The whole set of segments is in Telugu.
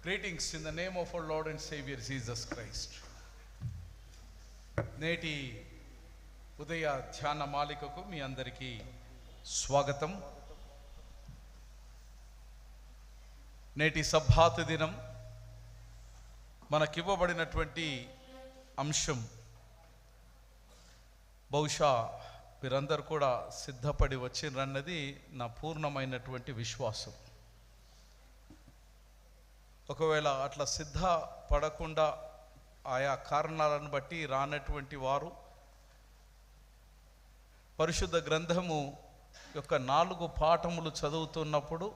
Greetings in the name of our Lord and Savior Jesus Christ. నేటి ఉదయ ధ్యాన మాలికకు మీ అందరికీ స్వాగతం. నేటి సబ్బాతు దినం మనకివ్వబడినటువంటి అంశం బహుశా మీరందరూ కూడా సిద్ధపడి వచ్చిరన్నది నా పూర్ణమైనటువంటి విశ్వాసం. ఒకవేళ అట్లా సిద్ధపడకుండా ఆయా కారణాలను బట్టి రానటువంటి వారు పరిశుద్ధ గ్రంథము యొక్క 4 పాఠములు చదువుతున్నప్పుడు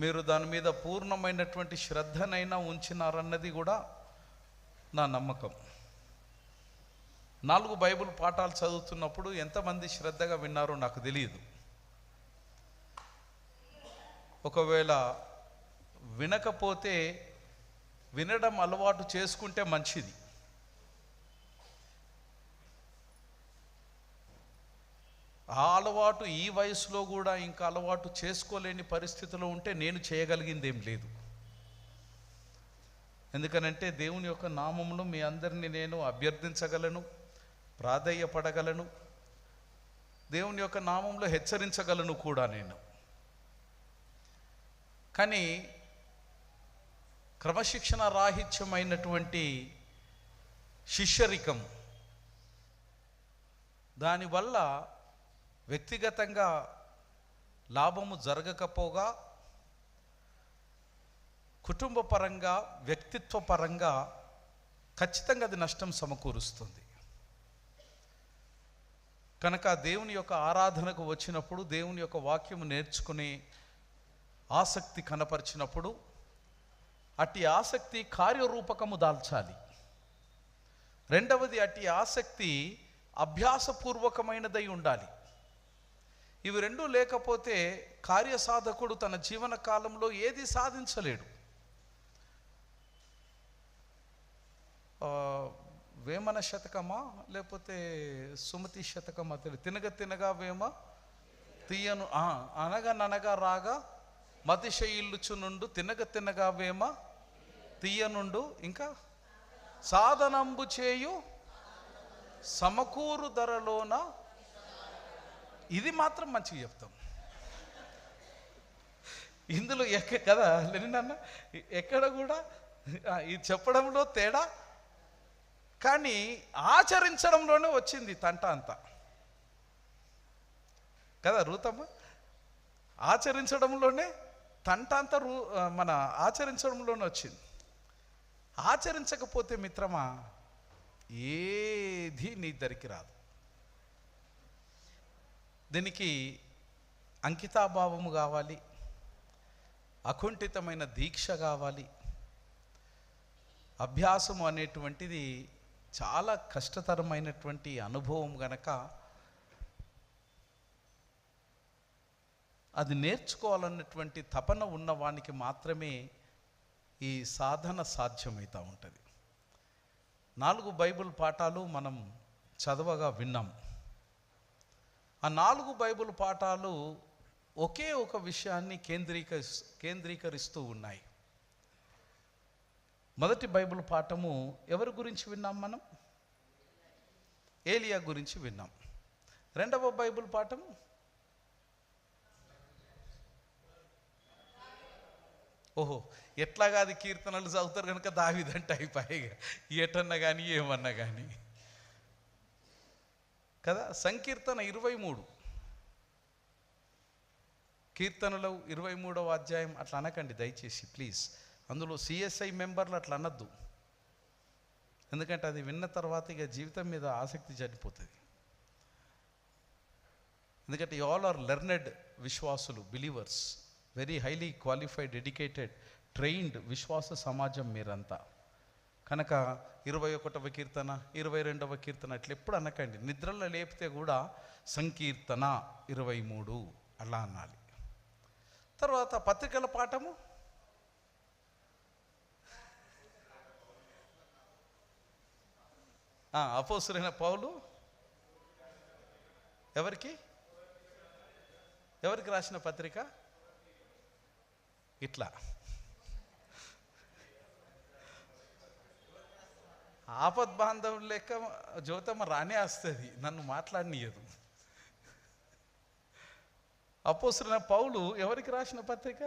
మీరు దాని మీద పూర్ణమైనటువంటి శ్రద్ధనైనా ఉంచినారన్నది కూడా నా నమ్మకం. 4 బైబిల్ పాఠాలు చదువుతున్నప్పుడు ఎంతమంది శ్రద్ధగా విన్నారో నాకు తెలియదు. ఒకవేళ వినకపోతే వినడం అలవాటు చేసుకుంటే మంచిది. ఆ అలవాటు ఈ వయసులో కూడా ఇంకా అలవాటు చేసుకోలేని పరిస్థితిలో ఉంటే నేను చేయగలిగింది ఏం లేదు. ఎందుకనంటే దేవుని యొక్క నామములో మీ అందరినీ నేను అభ్యర్థించగలను, ప్రాధేయపడగలను, దేవుని యొక్క నామంలో హెచ్చరించగలను కూడా నేను. కానీ క్రమశిక్షణ రాహిత్యమైనటువంటి శిష్యరికం దానివల్ల వ్యక్తిగతంగా లాభము జరగకపోగా కుటుంబ పరంగా వ్యక్తిత్వ పరంగా ఖచ్చితంగా అది నష్టం సమకూరుస్తుంది. కనుక దేవుని యొక్క ఆరాధనకు వచ్చినప్పుడు దేవుని యొక్క వాక్యము నేర్చుకునే ఆసక్తి కనపరిచినప్పుడు అట్టి ఆసక్తి కార్యరూపకము దాల్చాలి. రెండవది, అట్టి ఆసక్తి అభ్యాసపూర్వకమైనదై ఉండాలి. ఇవి రెండూ లేకపోతే కార్యసాధకుడు తన జీవన కాలంలో ఏది సాధించలేడు. వేమన శతకమా లేకపోతే సుమతి శతకమా తెలియదు. తినగ తినగా వేమ తీయను అనగా ననగా రాగా మతిశయిల్లుచు నుండు తినగ తినగా వేమ తీయనుండు ఇంకా సాధనంబు చేయు సమకూరు ధరలోన. ఇది మాత్రం మంచిగా చెప్తాం. ఇందులో కదా లేనన్న ఎక్కడ కూడా ఇది చెప్పడంలో తేడా, కానీ ఆచరించడంలోనే వచ్చింది తంట అంతా కదా రూతమ్మ. ఆచరించడంలోనే తంట అంతా మన ఆచరించడంలోనే వచ్చింది. ఆచరించకపోతే మిత్రమా ఏది నీ దరికి రాదు. దీనికి అంకితాభావము కావాలి, అకుంఠితమైన దీక్ష కావాలి. అభ్యాసము అనేటువంటిది చాలా కష్టతరమైనటువంటి అనుభవం గనక అది నేర్చుకోవాలన్నటువంటి తపన ఉన్నవానికి మాత్రమే ఈ సాధన సాధ్యమవుతూ ఉంటుంది. 4 బైబిల్ పాఠాలు మనం చదవగా విన్నాం. ఆ 4 బైబిల్ పాఠాలు ఒకే ఒక విషయాన్ని కేంద్రీకరిస్తూ ఉన్నాయి. మొదటి బైబిల్ పాఠము ఎవరి గురించి విన్నాం మనం? ఏలియా గురించి విన్నాం. రెండవ బైబిల్ పాఠం ఎట్లాగా అది కీర్తనలు చదువుతారు కనుక దావీదంటే అయిపోయి ఎటన్నా కానీ ఏమన్నా కానీ కదా. సంకీర్తన 23, కీర్తనలు 23వ అధ్యాయం. అట్లా అనకండి దయచేసి ప్లీజ్. అందులో సిఎస్ఐ మెంబర్లు అట్లా అనద్దు, ఎందుకంటే అది విన్న తర్వాత ఇక జీవితం మీద ఆసక్తి చనిపోతుంది. ఎందుకంటే యు ఆల్ ఆర్ లెర్నెడ్ విశ్వాసులు, believers, very highly qualified, dedicated, trained విశ్వాస సమాజం మీరంతా. కనుక 21వ కీర్తన 22వ కీర్తన అట్లా ఎప్పుడు అనకండి. నిద్రలో లేపితే కూడా సంకీర్తన 23 అలా అనాలి. తర్వాత పత్రికల పాఠము అపోస్తలుడైన పౌలు ఎవరికి రాసిన పత్రిక? ఇట్లా ఆపద్ బాంధవులు లెక్క జ్యోతమ్మ రానే వస్తుంది, నన్ను మాట్లాడనీయదు. అపోస్తలుడైన పౌలు ఎవరికి రాసిన పత్రిక?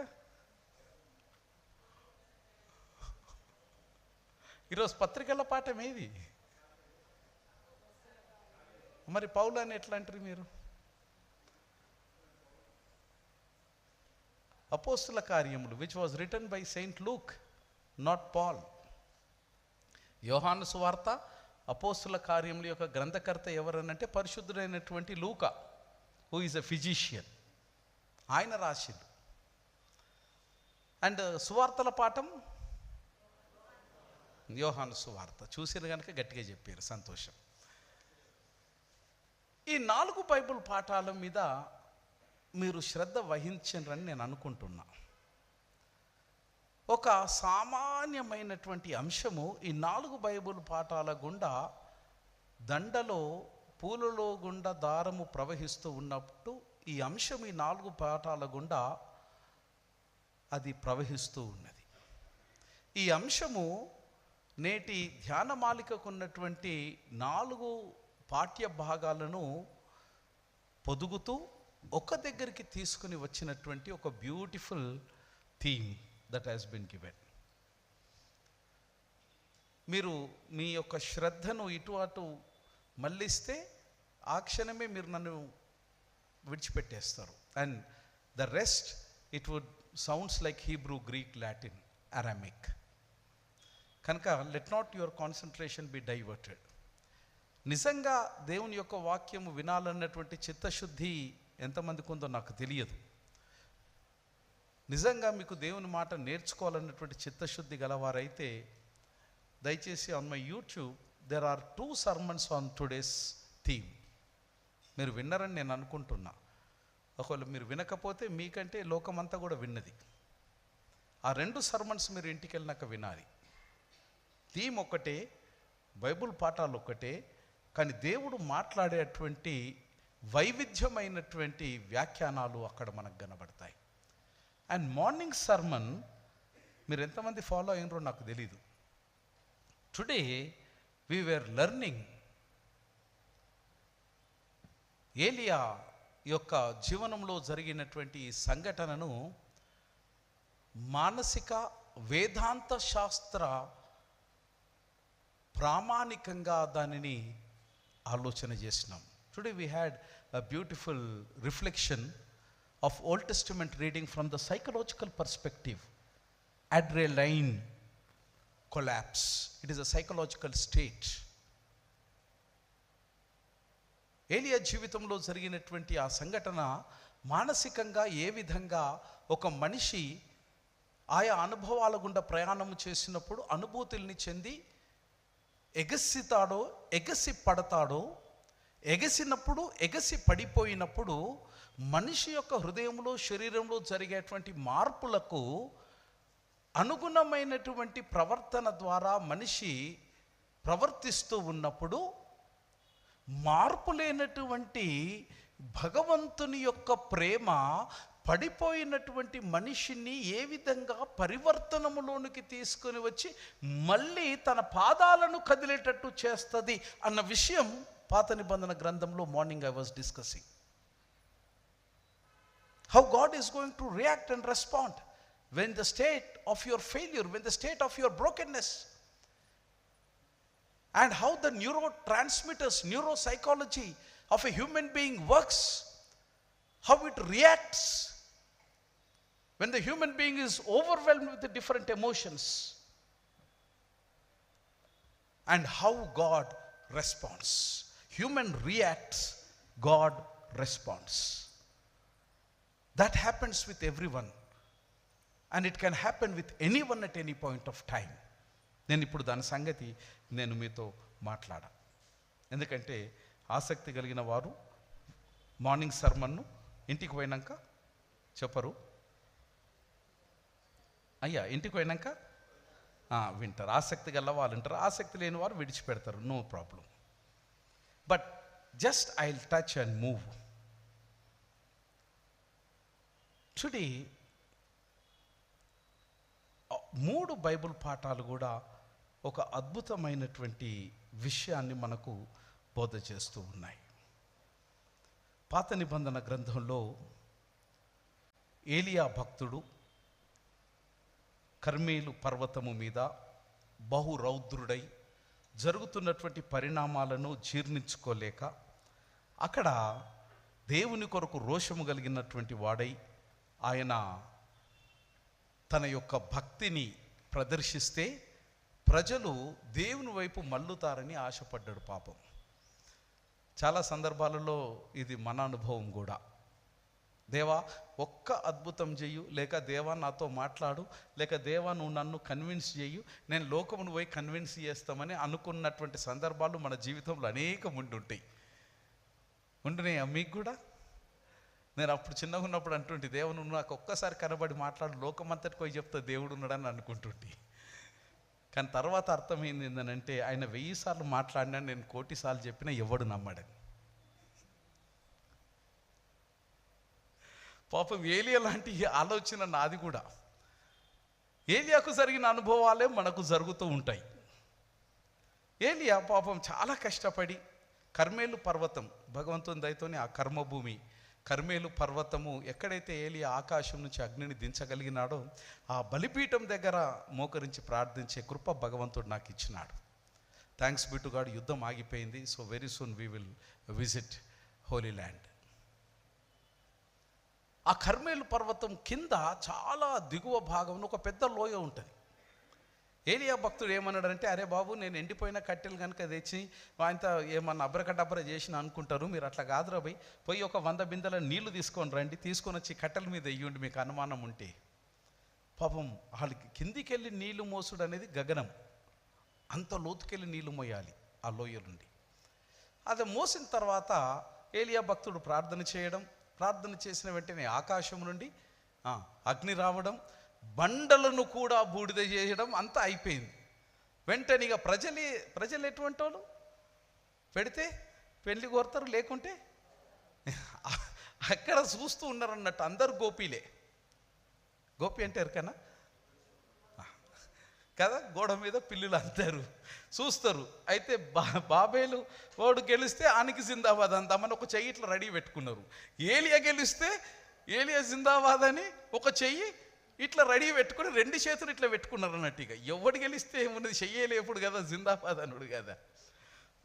ఈరోజు పత్రికల పాఠం ఏది? మరి పౌలు అని ఎట్లా అంటారు మీరు? అపోస్తుల కార్యములు which was written by saint Luke, not Paul. యోహాను సువార్త, అపోస్తుల కార్యముల యొక్క గ్రంథకర్త ఎవరనంటే పరిశుద్ధుడైనటువంటి లూకా, హూ ఈజ్ ఎ ఫిజిషియన్. ఆయన రాసిండు. అండ్ సువార్తల పాఠం యోహాను సువార్త. చూసిన కనుక గట్టిగా చెప్పారు, సంతోషం. ఈ 4 బైబిల్ పాఠాల మీద మీరు శ్రద్ధ వహించరని నేను అనుకుంటున్నా. ఒక సామాన్యమైనటువంటి అంశము ఈ 4 బైబిల్ పాఠాల గుండా దండలో పూలలో గుండా దారము ప్రవహిస్తూ ఉన్నప్పుడు ఈ అంశం ఈ 4 పాఠాల గుండా అది ప్రవహిస్తూ ఉన్నది. ఈ అంశము నేటి ధ్యానమాలికకు ఉన్నటువంటి 4 పాఠ్య భాగాలను పొదుగుతూ ఒక దగ్గరికి తీసుకుని వచ్చినటువంటి ఒక beautiful theme that has been given. మీరు మీ యొక్క శ్రద్ధను ఇటు అటు మళ్ళిస్తే ఆ క్షణమే మీరు నన్ను విడిచిపెట్టేస్తారు. And the rest it would sounds like Hebrew, Greek, Latin, Aramaic. కనుక let not your concentration be diverted. నిజంగా దేవుని యొక్క వాక్యము వినాలన్నటువంటి చిత్తశుద్ధి ఎంతమందికి ఉందో నాకు తెలియదు. నిజంగా మీకు దేవుని మాట నేర్చుకోవాలన్నటువంటి చిత్తశుద్ధి గలవారైతే దయచేసి on my YouTube there are 2 sermons on today's theme. మీరు విన్నారని నేను అనుకుంటున్నా. ఒకవేళ మీరు వినకపోతే మీకంటే లోకమంతా కూడా విన్నది. ఆ 2 sermons మీరు ఇంటికి వెళ్ళినాక వినాలి. థీమ్ ఒక్కటే, బైబుల్ పాఠాలు ఒక్కటే, కానీ దేవుడు మాట్లాడేటువంటి వైవిధ్యమైనటువంటి వ్యాఖ్యానాలు అక్కడ మనకు కనబడతాయి. అండ్ మార్నింగ్ సర్మన్ మీరు ఎంతమంది ఫాలో అయినరో నాకు తెలీదు. టుడే వీ వేర్ లెర్నింగ్ ఏలియా యొక్క జీవనంలో జరిగినటువంటి సంఘటనను మానసిక వేదాంత శాస్త్ర ప్రామాణికంగా దానిని ఆలోచన చేసినాం. Today we had a beautiful reflection of Old Testament reading from the psychological perspective. Adrenaline collapse, it is a psychological state. ఏలియా జీవితంలో జరిగినటువంటి ఆ సంఘటన మానసికంగా ఏ విధంగా ఒక మనిషి ఆయా అనుభవాల గుండా ప్రయాణం చేసినప్పుడు అనుభూతుల్ని చెంది ఎగసితాడో, ఎగసి పడతాడో, ఎగసినప్పుడు, ఎగసి పడిపోయినప్పుడు మనిషి యొక్క హృదయంలో, శరీరంలో జరిగేటువంటి మార్పులకు అనుగుణమైనటువంటి ప్రవర్తన ద్వారా మనిషి ప్రవర్తిస్తూ ఉన్నప్పుడు మార్పు లేనటువంటి భగవంతుని యొక్క ప్రేమ పడిపోయినటువంటి మనిషిని ఏ విధంగా పరివర్తనములోనికి తీసుకొని వచ్చి మళ్ళీ తన పాదాలను కదిలేటట్టు చేస్తుంది అన్న విషయం పాత నిబంధన గ్రంథంలో morning I was discussing. How God is going to react and respond when the state of your failure, when the state of your brokenness, and how the neurotransmitters, neuropsychology of a human being works, how it reacts when the human being is overwhelmed with the different emotions, and how God responds. Human reacts, God responds. That happens with everyone, and it can happen with anyone at any point of time. నేను ఇప్పుడు దాని సంగతి నేను మీతో మాట్లాడా. ఎందుకంటే ఆసక్తి కలిగిన వారు మార్నింగ్ సర్మన్ను ఇంటికి పోయినాక చెప్పరు, అయ్యా ఇంటికి పోయినాక వింటారు. ఆసక్తి గల వాళ్ళు వింటారు, ఆసక్తి లేని వారు విడిచిపెడతారు, no problem. But just I will touch and move. Today 3 Bible పాఠాలు కూడా ఒక అద్భుతమైనటువంటి విషయాన్ని మనకు బోధ చేస్తూ ఉన్నాయి. పాత నిబంధన గ్రంథంలో ఏలియా భక్తుడు కర్మేలు పర్వతము మీద బహురౌద్రుడై జరుగుతున్నటువంటి పరిణామాలను జీర్ణించుకోలేక అక్కడ దేవుని కొరకు రోషము కలిగినటువంటి వాడై ఆయన తన యొక్క భక్తిని ప్రదర్శిస్తే ప్రజలు దేవుని వైపు మళ్ళుతారని ఆశపడ్డాడు. పాపం చాలా సందర్భాలలో ఇది మన అనుభవం కూడా. దేవా ఒక్క అద్భుతం చెయ్యు, లేక దేవా నాతో మాట్లాడు, లేక దేవా నువ్వు నన్ను కన్విన్స్ చెయ్యు, నేను లోకమును పోయి కన్విన్స్ చేస్తామని అనుకున్నటువంటి సందర్భాలు మన జీవితంలో అనేకం ఉండుంటాయి. ఉండున్నాయా మీకు కూడా? నేను అప్పుడు చిన్నగా ఉన్నప్పుడు అంటుంటే, దేవుడు నువ్వు నాకు ఒక్కసారి కనబడి మాట్లాడు, లోకమంతటికి పోయి చెప్తా దేవుడు ఉన్నాడని అనుకుంటుంటే. కానీ తర్వాత అర్థమైంది ఏంటంటే, ఆయన 1000 సార్లు మాట్లాడినా నేను 1,000,000 సార్లు చెప్పినా ఎవడు నమ్మడని. పాపం ఏలియా లాంటి ఆలోచన నాది కూడా. ఏలియాకు జరిగిన అనుభవాలే మనకు జరుగుతూ ఉంటాయి. ఏలియా పాపం చాలా కష్టపడి కర్మేలు పర్వతం, భగవంతుని దయతోనే ఆ కర్మభూమి కర్మేలు పర్వతము ఎక్కడైతే ఏలియా ఆకాశం నుంచి అగ్నిని దించగలిగినాడో ఆ బలిపీఠం దగ్గర మోకరించి ప్రార్థించే కృప భగవంతుడు నాకు ఇచ్చినాడు. Thanks be to God. యుద్ధం ఆగిపోయింది. So very soon we will visit Holy Land. ఆ కర్మేలు పర్వతం కింద చాలా దిగువ భాగంలో ఒక పెద్ద లోయ ఉంటుంది. ఏలియా భక్తుడు ఏమన్నాడంటే, అరే బాబు, నేను ఎండిపోయిన కట్టెలు కనుక తెచ్చి ఆయనతో ఏమన్నా అబ్రకడబ్ర చేసిన అనుకుంటారు, మీరు అట్లా కాదురా పోయి పోయి ఒక 100 బిందెల నీళ్లు తీసుకొని రండి, తీసుకొని వచ్చి కట్టెల మీద వెయ్యండి మీకు అనుమానం ఉంటే. పాపం వాళ్ళకి కిందికి వెళ్ళి నీళ్లు మోసుడు అనేది గగనం, అంత లోతుకెళ్ళి నీళ్లు మోయాలి ఆ లోయ నుండి. అది మోసిన తర్వాత ఏలియా భక్తుడు ప్రార్థన చేయడం, ప్రార్థన చేసిన వెంటనే ఆకాశం నుండి అగ్ని రావడం, బండలను కూడా బూడిద చేయడం, అంతా అయిపోయింది. వెంటనే ఇక ప్రజలు ఎటువంటి వాళ్ళు పెడితే పెళ్లి కోరుతారు, లేకుంటే అక్కడ చూస్తూ ఉన్నారు అన్నట్టు. అందరు గోపీలే. గోపి అంటే ఎరకనా కదా, గోడ మీద పిల్లులు అంటారు, చూస్తారు. అయితే బాబేలు వాడు గెలిస్తే ఆనికి జిందాబాద్ అందామని ఒక చెయ్యి ఇట్లా రెడీ పెట్టుకున్నారు. ఏలియా గెలిస్తే ఏలియా జిందాబాద్ అని ఒక చెయ్యి ఇట్లా రెడీ పెట్టుకుని 2 చేతులు ఇట్లా పెట్టుకున్నారు అన్నట్టు. ఇక ఎవడు గెలిస్తే ఏమున్నది, చెయ్యలేపుడు కదా, జిందాబాద్ అనుడు కదా.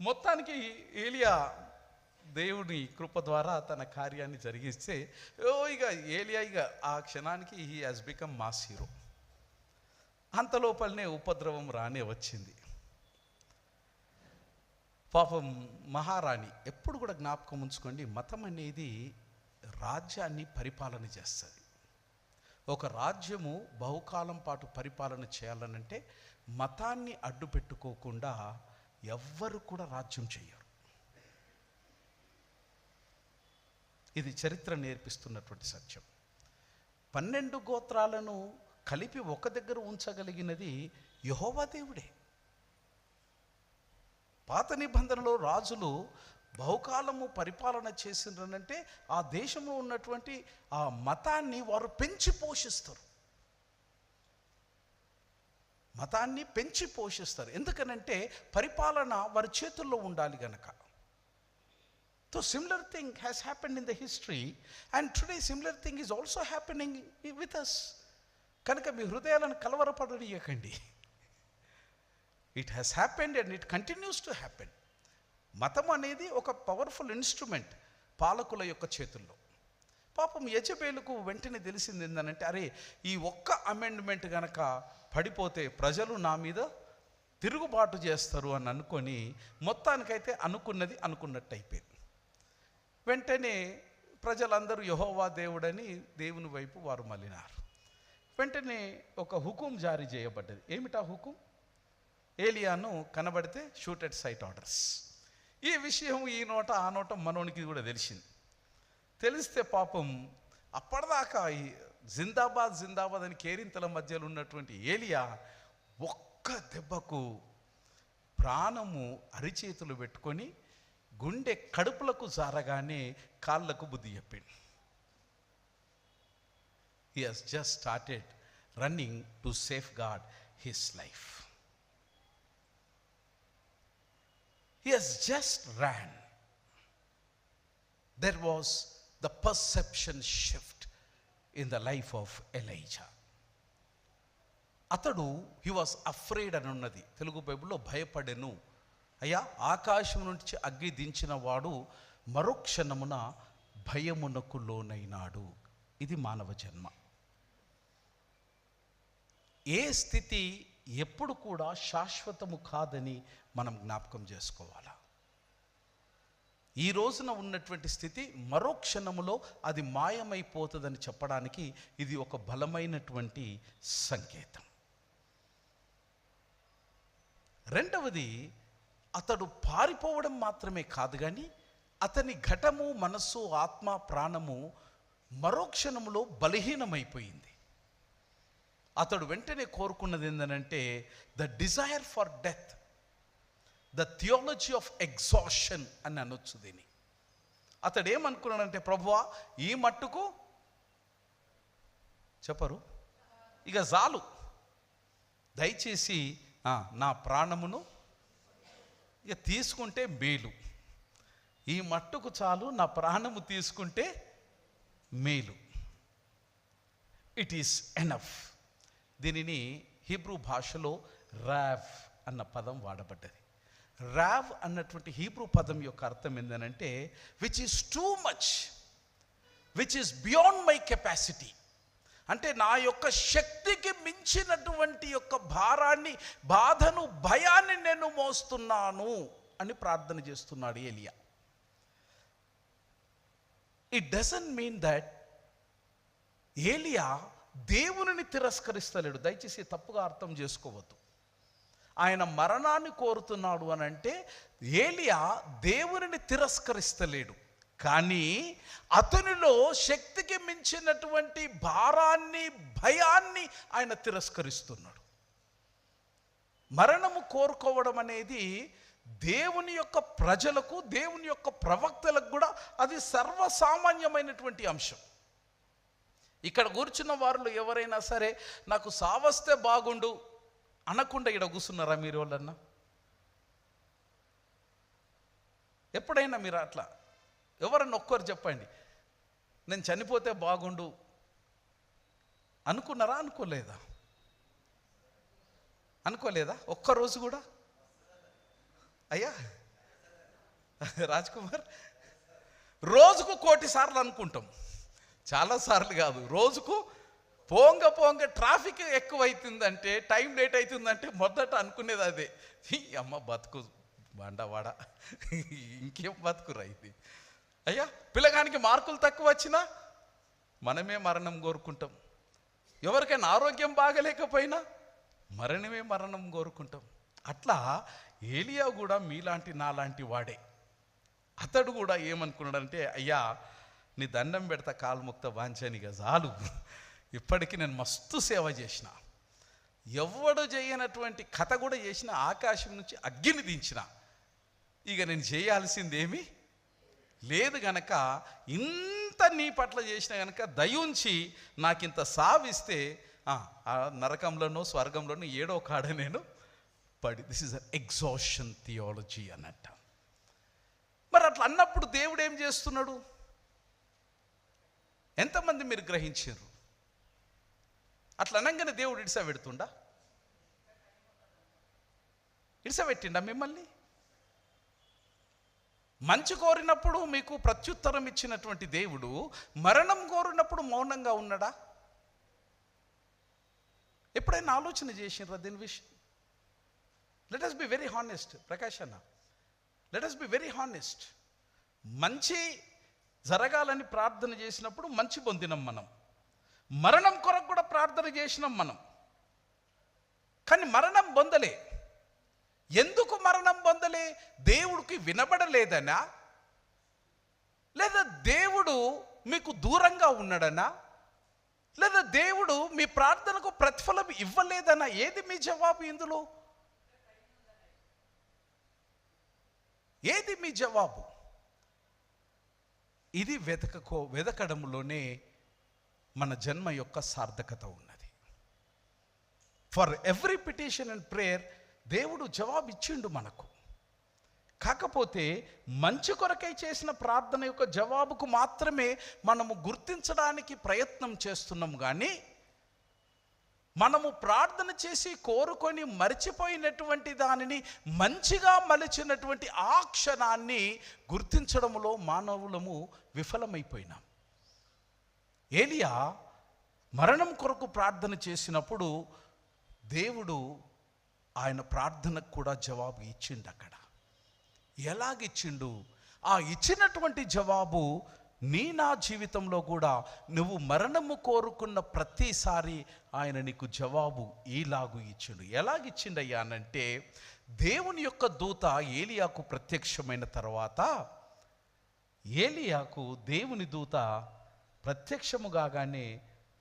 మొత్తానికి ఏలియా దేవుని కృప ద్వారా తన కార్యాన్ని జరిగిస్తే ఇక ఏలియా ఇక ఆ క్షణానికి he has become mass hero. అంత లోపలనే ఉపద్రవం రానే వచ్చింది. పాపం మహారాణి. ఎప్పుడు కూడా జ్ఞాపకం ఉంచుకోండి, మతం అనేది రాజ్యాన్ని పరిపాలన చేస్తుంది. ఒక రాజ్యము బహుకాలం పాటు పరిపాలన చేయాలనంటే మతాన్ని అడ్డు పెట్టుకోకుండా ఎవ్వరు కూడా రాజ్యం చేయరు. ఇది చరిత్ర నేర్పిస్తున్నటువంటి సత్యం. 12 గోత్రాలను కలిపి ఒక దగ్గర ఉంచగలిగినది యెహోవా దేవుడే. పాత నిబంధనలో రాజులు బహుకాలము పరిపాలన చేసిండ్రనంటే ఆ దేశంలో ఉన్నటువంటి ఆ మతాన్ని వారు పెంచి పోషిస్తారు. మతాన్ని పెంచి పోషిస్తారు. ఎందుకనంటే పరిపాలన వారి చేతుల్లో ఉండాలి గనక. So similar thing has happened in the history and today similar thing is also happening with us. కనుక మీ హృదయాలను కలవరపడనీయకండి. It has happened and it continues to happen. మతం అనేది ఒక పవర్ఫుల్ ఇన్స్ట్రుమెంట్ పాలకుల యొక్క చేతుల్లో. పాపం యెజబేలుకు వెంటనే తెలిసింది ఏంటంటే, అరే ఈ ఒక్క అమెండ్మెంట్ గనక పడిపోతే ప్రజలు నా మీద తిరుగుబాటు చేస్తారు అని అనుకొని మొత్తానికైతే అనుకున్నది అనుకున్నట్టు అయిపోయింది. వెంటనే ప్రజలందరూ యెహోవా దేవుడని దేవుని వైపు వారు మళ్ళినారు. వెంటనే ఒక హుకుం జారీ చేయబడ్డది. ఏమిటా హుకుం? ఏలియాను కనబడితే షూట్ ఎట్ సైట్ ఆర్డర్స్. ఈ విషయం ఈ నోట ఆ నోట మనోనికి కూడా తెలిసింది. తెలిస్తే పాపం అప్పటిదాకా ఈ జిందాబాద్ జిందాబాద్ అని కేరింతల మధ్యలో ఉన్నటువంటి ఏలియా ఒక్క దెబ్బకు ప్రాణము అరిచేతులు పెట్టుకొని గుండె కడుపులకు జారగానే కాళ్ళకు బుద్ధి చెప్పిండు. He has just started running to safeguard his life. He has just ran. There was the perception shift in the life of Elijah. అతడు he was afraid అని ఉన్నది తెలుగు బైబిల్లో, భయపడెను. అయ్యా, ఆకాశం నుంచి అగ్గి దించిన వాడు మరుక్షణమున భయమునకు లోనైనాడు. ఇది మానవ జన్మ. ఏ స్థితి ఎప్పుడు కూడా శాశ్వతము కాదని మనం జ్ఞాపకం చేసుకోవాలా. ఈ రోజున ఉన్నటువంటి స్థితి మరో క్షణములో అది మాయమైపోతుందని చెప్పడానికి ఇది ఒక బలమైనటువంటి సంకేతం. రెండవది, అతడు పారిపోవడం మాత్రమే కాదు కానీ అతని ఘటము, మనస్సు, ఆత్మ, ప్రాణము మరో క్షణములో బలహీనమైపోయింది. అతడు వెంటనే కోరుకున్నది ఏంటంటే the desire for death, the theology of exhaustion అని అనొచ్చు దీన్ని. అతడు ఏమనుకున్నాడంటే, ప్రభువా ఈ మట్టుకు చెప్పరు, ఇక చాలు, దయచేసి నా ప్రాణమును ఇక తీసుకుంటే మేలు, ఈ మట్టుకు చాలు, నా ప్రాణము తీసుకుంటే మేలు. It is enough. దీనిని హీబ్రూ భాషలో రావ్ అన్న పదం వాడబడ్డది. రావ్ అన్నటువంటి హీబ్రూ పదం యొక్క అర్థం ఏంటంటే which is too much, which is beyond my capacity. అంటే నా యొక్క శక్తికి మించినటువంటి యొక్క భారాన్ని, బాధను, భయాన్ని నేను మోస్తున్నాను అని ప్రార్థన చేస్తున్నాడు ఎలియా. ఇట్ డజంట్ మీన్ దట్ ఏలియా దేవునిని తిరస్కరిస్తలేడు. దయచేసి తప్పుగా అర్థం చేసుకోవద్దు. ఆయన మరణాన్ని కోరుతున్నాడు అని అంటే ఏలియా దేవునిని తిరస్కరిస్తలేడు, కానీ అతనిలో శక్తికి మించినటువంటి భారాన్ని, భయాన్ని ఆయన తిరస్కరిస్తున్నాడు. మరణము కోరుకోవడం అనేది దేవుని యొక్క ప్రజలకు, దేవుని యొక్క ప్రవక్తలకు కూడా అది సర్వసామాన్యమైనటువంటి అంశం. ఇక్కడ కూర్చున్న వారిలో ఎవరైనా సరే నాకు సావస్తే బాగుండు అనకుండా ఇక్కడ కూర్చున్నారా మీరు వాళ్ళన్నా? ఎప్పుడైనా మీరు అట్లా ఎవరన్నా ఒక్కరు చెప్పండి, నేను చనిపోతే బాగుండు అనుకున్నారా? అనుకోలేదా? ఒక్కరోజు కూడా? అయ్యా రాజ్ కుమార్, రోజుకు 1,000,000 సార్లు అనుకుంటాం. చాలాసార్లు కాదు, రోజుకు పోంగ ట్రాఫిక్ ఎక్కువ అవుతుందంటే, టైం లేట్ అవుతుందంటే మొదట అనుకునేది అదే, అమ్మ బతుకు బండవాడ, ఇంకేం బతుకురా ఇది. అయ్యా, పిల్లగానికి మార్కులు తక్కువ వచ్చినా మనమే మరణం కోరుకుంటాం. ఎవరికైనా ఆరోగ్యం బాగలేకపోయినా మరణం కోరుకుంటాం. అట్లా ఏలియా కూడా మీలాంటి నాలాంటి వాడే. అతడు కూడా ఏమనుకున్నాడంటే, అయ్యా నీ దండం పెడతా, కాలుముక్త వాంఛనిగా చాలు, ఇప్పటికీ నేను మస్తు సేవ చేసిన, ఎవడు చేయనటువంటి కథ కూడా చేసిన, ఆకాశం నుంచి అగ్గిని దించిన, ఇక నేను చేయాల్సిందేమీ లేదు గనక, ఇంత నీ పట్ల చేసిన గనక దయుంచి నాకింత సావిస్తే ఆ నరకంలోనో స్వర్గంలోనో ఏడో కాడ నేను పడి. దిస్ ఇస్ ఎగ్జాషన్ థియాలజీ అన్నట్ట. మరి అట్లా అన్నప్పుడు దేవుడు ఏం చేస్తున్నాడు? ఎంతమంది మీరు గ్రహించారు? అట్లా అనగానే దేవుడు ఇడిసబెడుతుండా? ఇడిసబెట్టిండా మిమ్మల్ని? మంచి కోరినప్పుడు మీకు ప్రత్యుత్తరం ఇచ్చినటువంటి దేవుడు మరణం కోరినప్పుడు మౌనంగా ఉన్నాడా? ఎప్పుడైనా ఆలోచన చేసినరా దీని విషయం? Let us be very honest. Prakash అన్న, let us be very honest. మంచి జరగాలని ప్రార్థన చేసినప్పుడు మంచి పొందినాం మనం, మరణం కొరకు కూడా ప్రార్థన చేసినాం మనం, కానీ మరణం పొందలే. ఎందుకు మరణం పొందలే? దేవుడికి వినబడలేదనా, లేదా దేవుడు మీకు దూరంగా ఉన్నాడనా, లేదా దేవుడు మీ ప్రార్థనకు ప్రతిఫలం ఇవ్వలేదనా? ఏది మీ జవాబు ఇందులో? ఏది మీ జవాబు? ఇది వెతకడంలోనే మన జన్మ యొక్క సార్థకత ఉన్నది. For every petition and prayer దేవుడు జవాబు ఇచ్చిండు మనకు, కాకపోతే మంచి కొరకై చేసిన ప్రార్థన యొక్క జవాబుకు మాత్రమే మనము గుర్తించడానికి ప్రయత్నం చేస్తున్నాం. కానీ మనము ప్రార్థన చేసి కోరుకొని మర్చిపోయినటువంటి దానిని మంచిగా మలిచినటువంటి ఆ క్షణాన్ని గుర్తించడంలో మానవులము విఫలమైపోయినాం. ఏలియా మరణం కొరకు ప్రార్థన చేసినప్పుడు దేవుడు ఆయన ప్రార్థనకు కూడా జవాబు ఇచ్చిండు. అక్కడ ఎలాగిచ్చిండు? ఆ ఇచ్చినటువంటి జవాబు నా జీవితంలో కూడా నువ్వు మరణము కోరుకున్న ప్రతిసారి ఆయన నీకు జవాబు ఈలాగు ఇచ్చిండు. ఎలాగిచ్చిండయ్యా అనంటే, దేవుని యొక్క దూత ఏలియాకు ప్రత్యక్షమైన తర్వాత, ఏలియాకు దేవుని దూత ప్రత్యక్షము కాగానే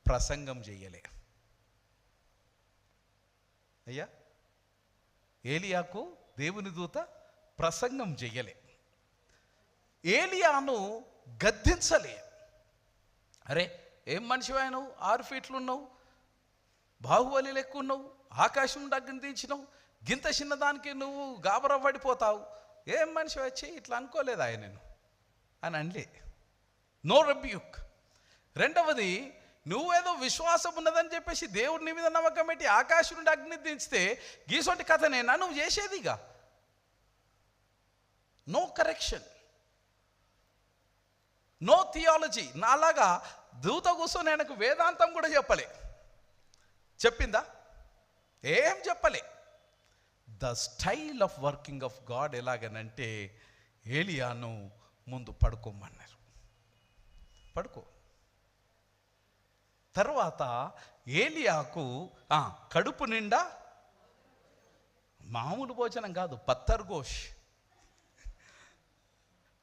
ప్రసంగం చేయలే. అయ్యా, ఏలియాకు దేవుని దూత ప్రసంగం చెయ్యలే. ఏలియాను గద్దించలే. అరే, ఏం మనిషివా నువ్వు? 6 ఫీట్లు ఉన్నావు, బాహుబలి లెక్క ఉన్నావు, ఆకాశం దగ్గర దించినావు, గింత చిన్నదానికి నువ్వు గాబరా పడిపోతావు, ఏం మనిషి వచ్చి ఇట్లా అనుకోలేదు ఆయన నేను అని అనలే. No rebuke. రెండవది, నువ్వేదో విశ్వాసం ఉన్నదని చెప్పేసి దేవుడి మీద నమ్మకం పెట్టి ఆకాశం నుండి అగ్ని దించితే గీసొంటి కథనేనా నువ్వు చేసేదిగా? No correction, no theology. నాలాగా దూత కూర్చొని ఆయనకు వేదాంతం కూడా చెప్పలే. చెప్పిందా? ఏం చెప్పలే. The style of working of God ఎలాగనంటే, ఏలియాను ముందు పడుకోమన్నారు. పడుకో. తర్వాత ఏలియాకు కడుపు నిండా మామూలు భోజనం కాదు, పత్తర్గోష్,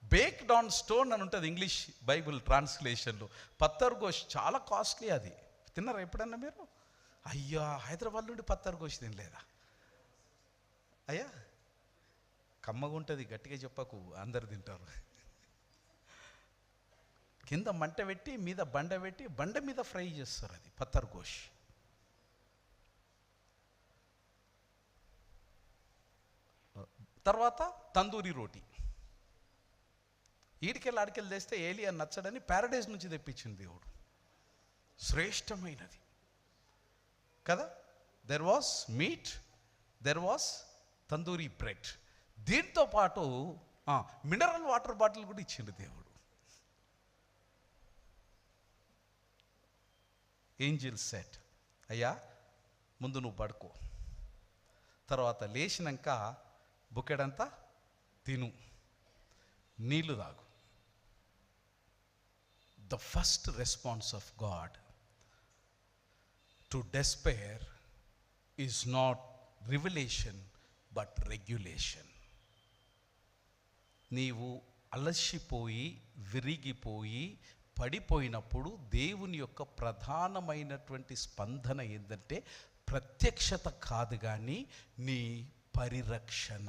బేక్డ్ ఆన్ స్టోన్ అని ఉంటుంది ఇంగ్లీష్ బైబిల్ ట్రాన్స్లేషన్లో. పత్తర్గోష్ చాలా కాస్ట్లీ. అది తిన్నారా ఎప్పుడన్నా మీరు? అయ్యా, హైదరాబాద్ నుండి పత్తర్గోష్ తినలేదా? అయ్యా, కమ్మగా ఉంటుంది, గట్టిగా చెప్పకు, అందరు తింటారు. కింద మంట పెట్టి మీద బండ పెట్టి బండ మీద ఫ్రై చేస్తారు. అది పత్తర్గోష్. తర్వాత తందూరి రోటీ. ఈడికెళ్ళి ఆడికెళ్ళి తెస్తే ఏలియా నచ్చడని ప్యారడైజ్ నుంచి తెప్పించింది దేవుడు. శ్రేష్టమైనది కదా. There was meet, there was tandoori bread. దీంతో పాటు మినరల్ వాటర్ బాటిల్ కూడా ఇచ్చిండు దేవుడు. ఏంజిల్ సెట్, అయ్యా ముందు నువ్వు పడుకో, తర్వాత లేచినాక బుక్కెడంతా తిను, నీళ్లు తాగు. The first response of God to despair is not revolution but regulation. నీవు అలసిపోయి విరిగిపోయి పడిపోయినప్పుడు దేవుని యొక్క ప్రధానమైనటువంటి స్పందన ఏంటంటే ప్రత్యక్షత కాదు, కానీ నీ పరిరక్షణ.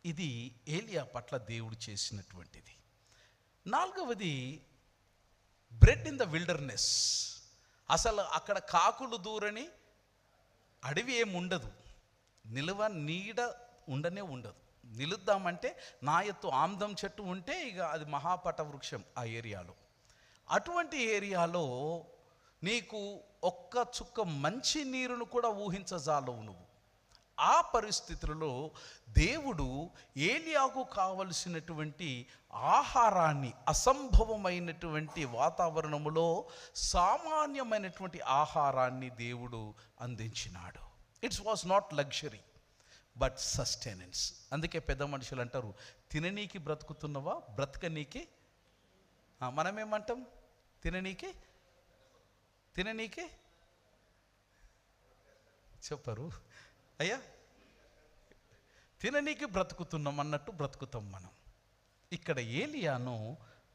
ఇది ఏలియా పట్ల దేవుడు చేసినటువంటిది. నాలుగవది, బ్రెడ్ ఇన్ ద విల్డర్నెస్. అసలు అక్కడ కాకులు దూరని అడవి ఏమి ఉండదు, నిలువ నీడ ఉండనే ఉండదు. నిలుద్దామంటే నా ఎత్తు ఆమ్దం చెట్టు ఉంటే ఇక అది మహాపట వృక్షం ఆ ఏరియాలో. అటువంటి ఏరియాలో నీకు ఒక్క చుక్క మంచి నీరును కూడా ఊహించజాలవు నువ్వు. ఆ పరిస్థితులలో దేవుడు ఏలియాకు కావలసినటువంటి ఆహారాన్ని అసంభవమైనటువంటి వాతావరణములో సామాన్యమైనటువంటి ఆహారాన్ని దేవుడు అందించినాడు. It's was not luxury but sustenance. అందుకే పెద్ద మనుషులు అంటారు, తిననీకి బ్రతుకుతున్నవా బ్రతకనీకి. మనమేమంటాం? తిననీకి తిననీకి చెప్పరు అయ్యా, తిననీకి బ్రతుకుతున్నాం అన్నట్టు బ్రతుకుతాం మనం. ఇక్కడ ఏలియాను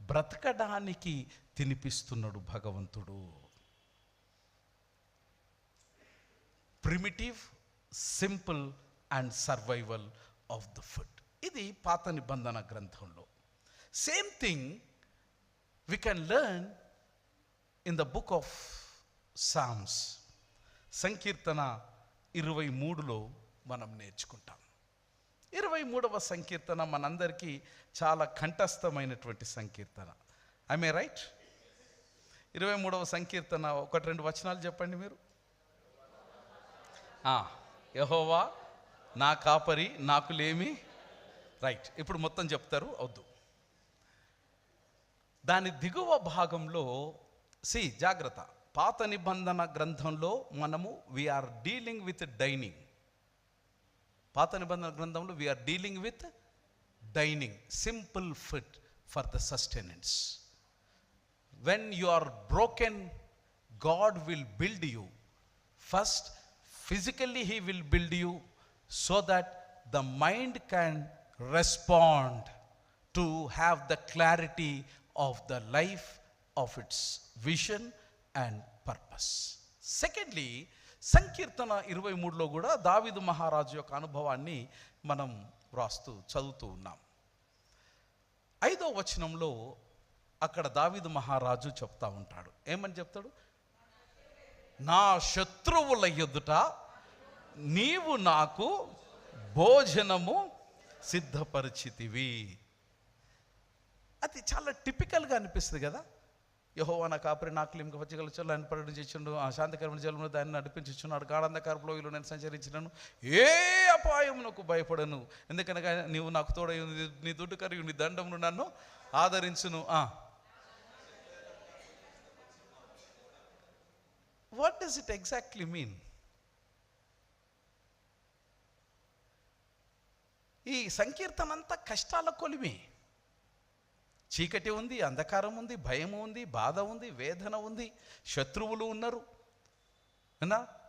బ్రతకడానికి తినిపిస్తున్నాడు భగవంతుడు. Primitive, simple and survival of the food. ఇది పాత నిబంధన గ్రంథంలో. Same thing we can learn in the book of Psalms. సంకీర్తన 23లో మనం నేర్చుకుంటాం. 23వ సంకీర్తన మనందరికీ చాలా కంఠస్థమైనటువంటి సంకీర్తన. I may right? 23వ సంకీర్తన 1-2 వచనాలు చెప్పండి మీరు. యెహోవా నా కాపరి, నాకు లేమి. రైట్, ఇప్పుడు మొత్తం చెప్తారు, వద్దు. దాని దిగువ భాగంలో జాగ్రత్త, పాత నిబంధన గ్రంథంలో మనము వీఆర్ డీలింగ్ విత్ డైనింగ్. పాత నిబంధన గ్రంథంలో we are dealing with dining, simple food for the sustenance. When you are broken, God will build you. First, physically He will build you so that the mind can respond to have the clarity of the life of its vision and purpose. Secondly, సంకీర్తన 23లో కూడా దావీదు మహారాజు యొక్క అనుభవాన్ని మనం చదువుతూ ఉన్నాం. 5వ వచనంలో అక్కడ దావీదు మహారాజు చెప్తా ఉంటాడు. ఏమని చెప్తాడు? నా శత్రువుల ఎదుట నీవు నాకు భోజనము సిద్ధపరిచితివి. అది చాలా టిపికల్గా అనిపిస్తుంది కదా. యెహోవా నా కాపరి, నాకు లేమి, పచ్చిగల చెట్లు ఆయన పర్యటన చేసిండు, ఆ శాంతికరమైన జలమును దాన్ని నడిపించుచున్నాడు, గాఢంధకారపు లోయలో నేను సంచరించినను, ఏ అపాయమునకు భయపడను, ఎందుకనగా నీవు నాకు తోడై ఉంది, నీ దుడ్డు కరిగి నీ దండమును నన్ను ఆదరించును. What does it exactly mean? ఈ సంకీర్తన అంతా కష్టాల కొలిమి. చీకటి ఉంది, అంధకారం ఉంది, భయం ఉంది, బాధ ఉంది, వేదన ఉంది, శత్రువులు ఉన్నారు,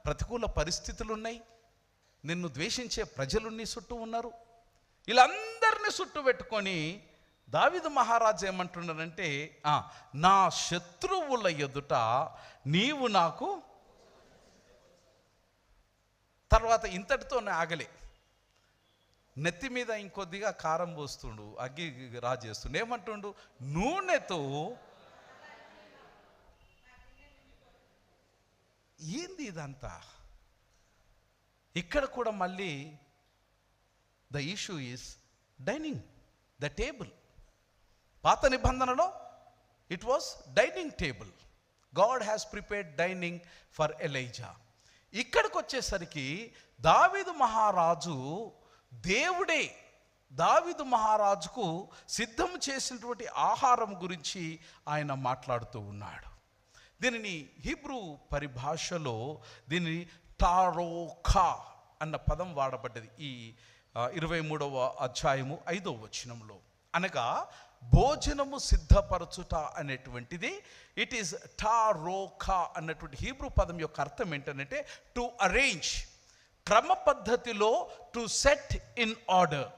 ప్రతికూల పరిస్థితులు ఉన్నాయి, నిన్ను ద్వేషించే ప్రజలు నీ చుట్టూ ఉన్నారు. వీళ్ళందరినీ చుట్టూ పెట్టుకొని దావీదు మహారాజు ఏమంటున్నాడంటే, నా శత్రువుల ఎదుట నీవు నాకు. తర్వాత ఇంతటితోనే ఆగలే, నెత్తి మీద ఇంకొద్దిగా కారం పోస్తుండు, అగ్గి రాజేస్తుండు. ఏమంటుండు? నూనెతో. ఏంది ఇదంతా? ఇక్కడ కూడా మళ్ళీ the issue is dining, the table. పాత నిబంధనలో it was dining table. God has prepared dining for Elijah. ఇక్కడికి వచ్చేసరికి దావీదు మహారాజు, దేవుడే దావీదు మహారాజుకు సిద్ధం చేసినటువంటి ఆహారం గురించి ఆయన మాట్లాడుతూ ఉన్నాడు. దీనిని హీబ్రూ పరిభాషలో దీనిని టారోఖా అన్న పదం వాడబడ్డది ఈ 23వ అధ్యాయము 5వ వచనంలో. అనగా భోజనము సిద్ధపరచుట అనేటువంటిది, ఇట్ ఈస్ టారోఖా అన్నటువంటి హీబ్రూ పదం యొక్క అర్థం ఏంటంటే టు అరేంజ్, క్రమ పద్ధతిలో, to set in order,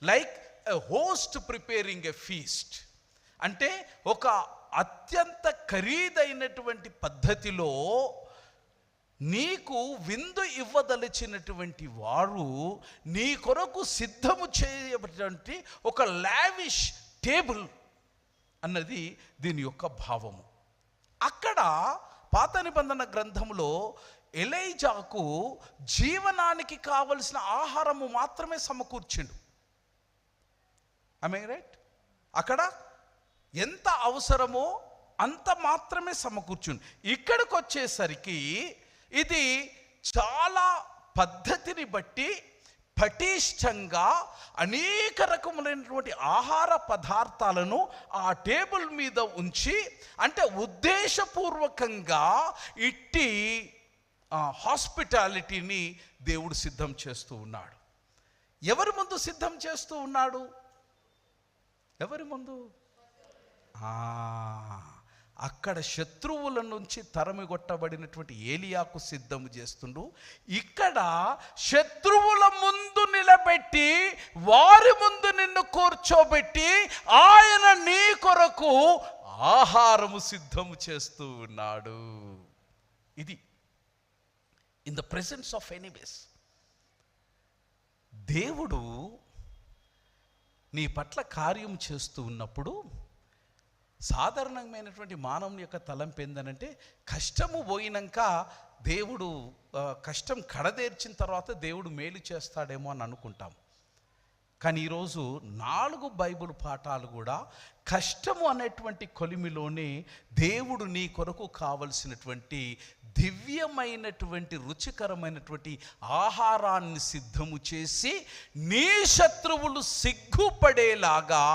like a host preparing a feast. అంటే ఒక అత్యంత ఖరీదైనటువంటి పద్ధతిలో నీకు విందు ఇవ్వదలిచినటువంటి వారు నీ కొరకు సిద్ధము చేయబడినటువంటి ఒక లావిష్ టేబుల్ అన్నది దీని యొక్క భావము. అక్కడ పాత నిబంధన గ్రంథంలో ఎలైజాకు జీవనానికి కావలసిన ఆహారము మాత్రమే సమకూర్చిండు. I right? అక్కడ ఎంత అవసరమో అంత మాత్రమే సమకూర్చుండు. ఇక్కడికి వచ్చేసరికి ఇది చాలా పద్ధతిని బట్టి పటిష్టంగా అనేక రకములైనటువంటి ఆహార పదార్థాలను ఆ టేబుల్ మీద ఉంచి, అంటే ఉద్దేశపూర్వకంగా ఇట్టి హాస్పిటాలిటీని దేవుడు సిద్ధం చేస్తూ ఉన్నాడు. ఎవరి ముందు సిద్ధం చేస్తూ ఉన్నాడు? ఎవరి ముందు? అక్కడ శత్రువుల నుంచి తరమిగొట్టబడినటువంటి ఏలియాకు సిద్ధం చేస్తుండు. ఇక్కడ శత్రువుల ముందు నిలబెట్టి, వారి ముందు నిన్ను కూర్చోబెట్టి, ఆయన నీ కొరకు ఆహారము సిద్ధము చేస్తూ ఉన్నాడు. ఇది in the presence of enemies. దేవుడు నీ పట్ల కార్యం చేస్తూ ఉన్నప్పుడు సాధారణమైనటువంటి మానవుని యొక్క తలంపు ఏందనంటే, కష్టము పోయినాక దేవుడు, కష్టం కడదేర్చిన తర్వాత దేవుడు మేలు చేస్తాడేమో అని అనుకుంటాం. కానీ ఈరోజు 4 బైబిల్ పాఠాలు కూడా కష్టము అనేటువంటి కొలిమిలోనే దేవుడు నీ కొరకు కావలసినటువంటి దివ్యమైనటువంటి రుచికరమైనటువంటి ఆహారాన్ని సిద్ధము చేసి నీ శత్రువులు సిగ్గుపడేలాగా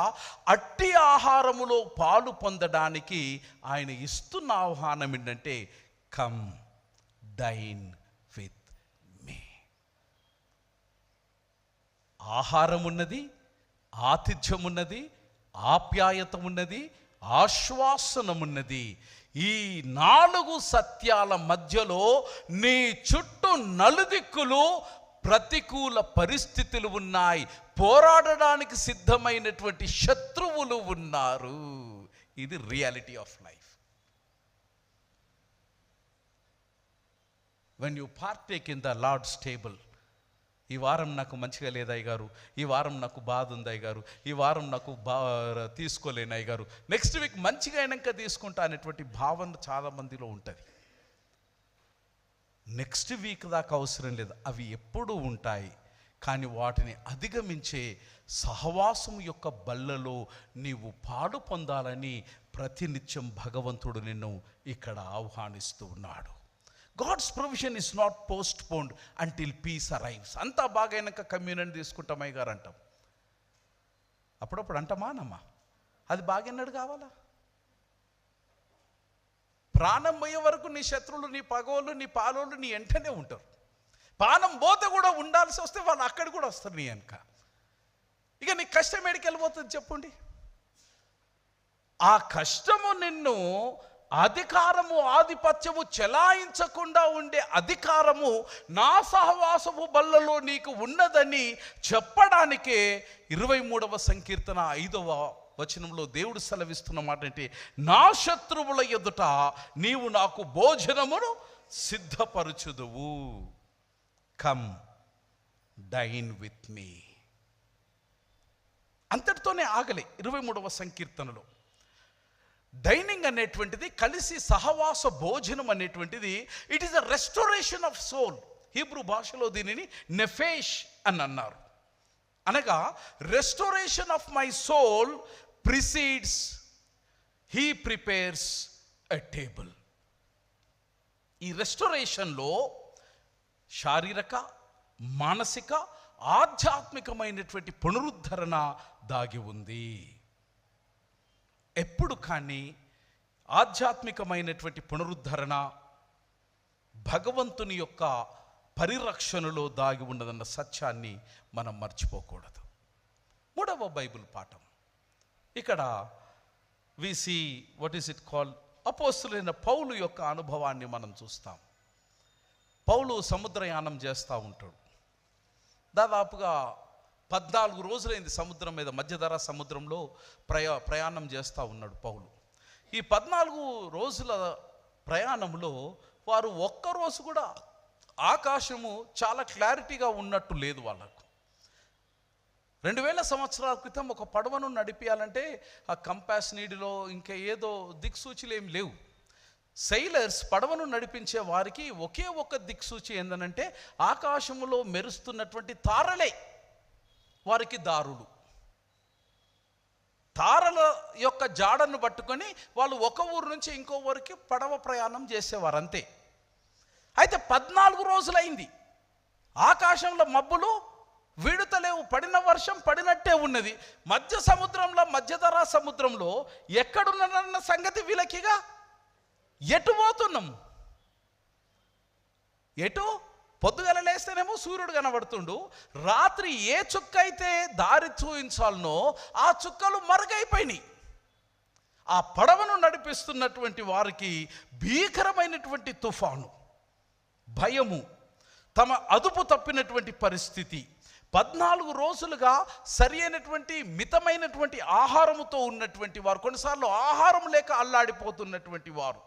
అట్టి ఆహారములో పాలు పొందడానికి ఆయన ఇస్తున్న ఆహ్వానం ఏంటంటే, కమ్ డైన్ విత్ మీ. ఆహారం ఉన్నది, ఆతిథ్యం ఉన్నది, ఆప్యాయత ఉన్నది, ఆశ్వాసనం ఉన్నది. ఈ 4 సత్యాల మధ్యలో నీ చుట్టూ నలుదిక్కులు ప్రతికూల పరిస్థితులు ఉన్నాయి, పోరాడడానికి సిద్ధమైనటువంటి శత్రువులు ఉన్నారు. ఇది reality of life. when you partake in the Lord's table, ఈ వారం నాకు మంచిగా లేదయ్య గారు, ఈ వారం నాకు బాధ ఉంది అయ్య గారు, ఈ వారం నాకు తీసుకోలేను అయ్య గారు, నెక్స్ట్ వీక్ మంచిగా అయినాక తీసుకుంటా అనేటువంటి భావన చాలా మందిలో ఉంటుంది. నెక్స్ట్ వీక్ దాకా అవసరం లేదు, అవి ఎప్పుడూ ఉంటాయి. కానీ వాటిని అధిగమించే సహవాసం యొక్క బల్లలో నీవు పాడు పొందాలని ప్రతినిత్యం భగవంతుడు నిన్ను ఇక్కడ ఆహ్వానిస్తూ ఉన్నాడు. God's provision is not postponed until peace arrives. అంతా బాగైనాక కమ్యూనియన్ తీసుకుంటామయ్య గారు అంటాం. అప్పుడప్పుడు అంటామానమ్మా, అది బాగైనాడు కావాలా? ప్రాణం పోయే వరకు నీ శత్రువులు, నీ పగోళ్ళు, నీ పాలోళ్ళు నీ వెంటనే ఉంటారు. ప్రాణం పోతే కూడా ఉండాల్సి వస్తే వాళ్ళు అక్కడ కూడా వస్తారు నీ వెనక. ఇక నీ కష్టం ఎడికి వెళ్ళిపోతుంది చెప్పండి. ఆ కష్టము నిన్ను అధికారము, ఆధిపత్యము చెలాయించకుండా ఉండే అధికారము నా సహవాసము బల్లలో నీకు ఉన్నదని చెప్పడానికే 23వ సంకీర్తన 5వ వచనంలో దేవుడు సెలవిస్తున్న మాట అంటే, నా శత్రువుల ఎదుట నీవు నాకు భోజనమును సిద్ధపరచుదువు. Come dine with me. అంతటితోనే ఆగలే 23వ సంకీర్తనలో. డైనింగ్ అనేటువంటిది, కలిసి సహవాస భోజనం అనేటువంటిది, it is a restoration of soul. Hebrew భాషలో దీనిని నెఫేష్ అని అన్నారు. అనగా restoration of my soul precedes, he prepares a table. ఈ రెస్టోరేషన్లో శారీరక, మానసిక, ఆధ్యాత్మికమైనటువంటి పునరుద్ధరణ దాగి ఉంది. ఎప్పుడు కానీ ఆధ్యాత్మికమైనటువంటి పునరుద్ధరణ భగవంతుని యొక్క పరిరక్షణలో దాగి ఉన్నదన్న సత్యాన్ని మనం మర్చిపోకూడదు. 3వ బైబిల్ పాఠం ఇక్కడ we see what is it called, అపోస్తలుడైన పౌలు యొక్క అనుభవాన్ని మనం చూస్తాం. పౌలు సముద్రయానం చేస్తూ ఉంటాడు. దాదాపుగా 14 రోజులైంది సముద్రం మీద, మధ్యధరా సముద్రంలో ప్రయాణం చేస్తూ ఉన్నాడు పౌలు. ఈ 14 రోజుల ప్రయాణంలో వారు ఒక్కరోజు కూడా ఆకాశము చాలా క్లారిటీగా ఉన్నట్టు లేదు వాళ్ళకు. 2000 సంవత్సరాల క్రితం ఒక పడవను నడిపించాలంటే ఆ కంపాస్ నీడిలో ఇంకా ఏదో దిక్సూచిలు ఏమి లేవు. సైలర్స్ పడవను నడిపించే వారికి ఒకే ఒక దిక్సూచి ఏందనంటే ఆకాశములో మెరుస్తున్నటువంటి తారలే వారికి దారులు. తారల యొక్క జాడను పట్టుకొని వాళ్ళు ఒక ఊరు నుంచి ఇంకో ఊరికి పడవ ప్రయాణం చేసేవారు అంతే. అయితే 14 రోజులైంది, ఆకాశంలో మబ్బులు వీడుతలేవు, పడిన వర్షం పడినట్టే ఉన్నది. మధ్య సముద్రంలో, మధ్యధరా సముద్రంలో ఎక్కడున్న సంగతి వీళ్ళకిగా ఎటు పోతున్నాం? ఎటు? పొద్దుగల లేస్తేనేమో సూర్యుడు కనబడుతుండు, రాత్రి ఏ చుక్క అయితే దారి చూయించాలనో ఆ చుక్కలు మరుగైపోయినాయి. ఆ పడవను నడిపిస్తున్నటువంటి వారికి భీకరమైనటువంటి తుఫాను, భయము, తమ అదుపు తప్పినటువంటి పరిస్థితి. 14 రోజులుగా సరి అయినటువంటి మితమైనటువంటి ఆహారముతో ఉన్నటువంటి వారు, కొన్నిసార్లు ఆహారం లేక అల్లాడిపోతున్నటువంటి వారు,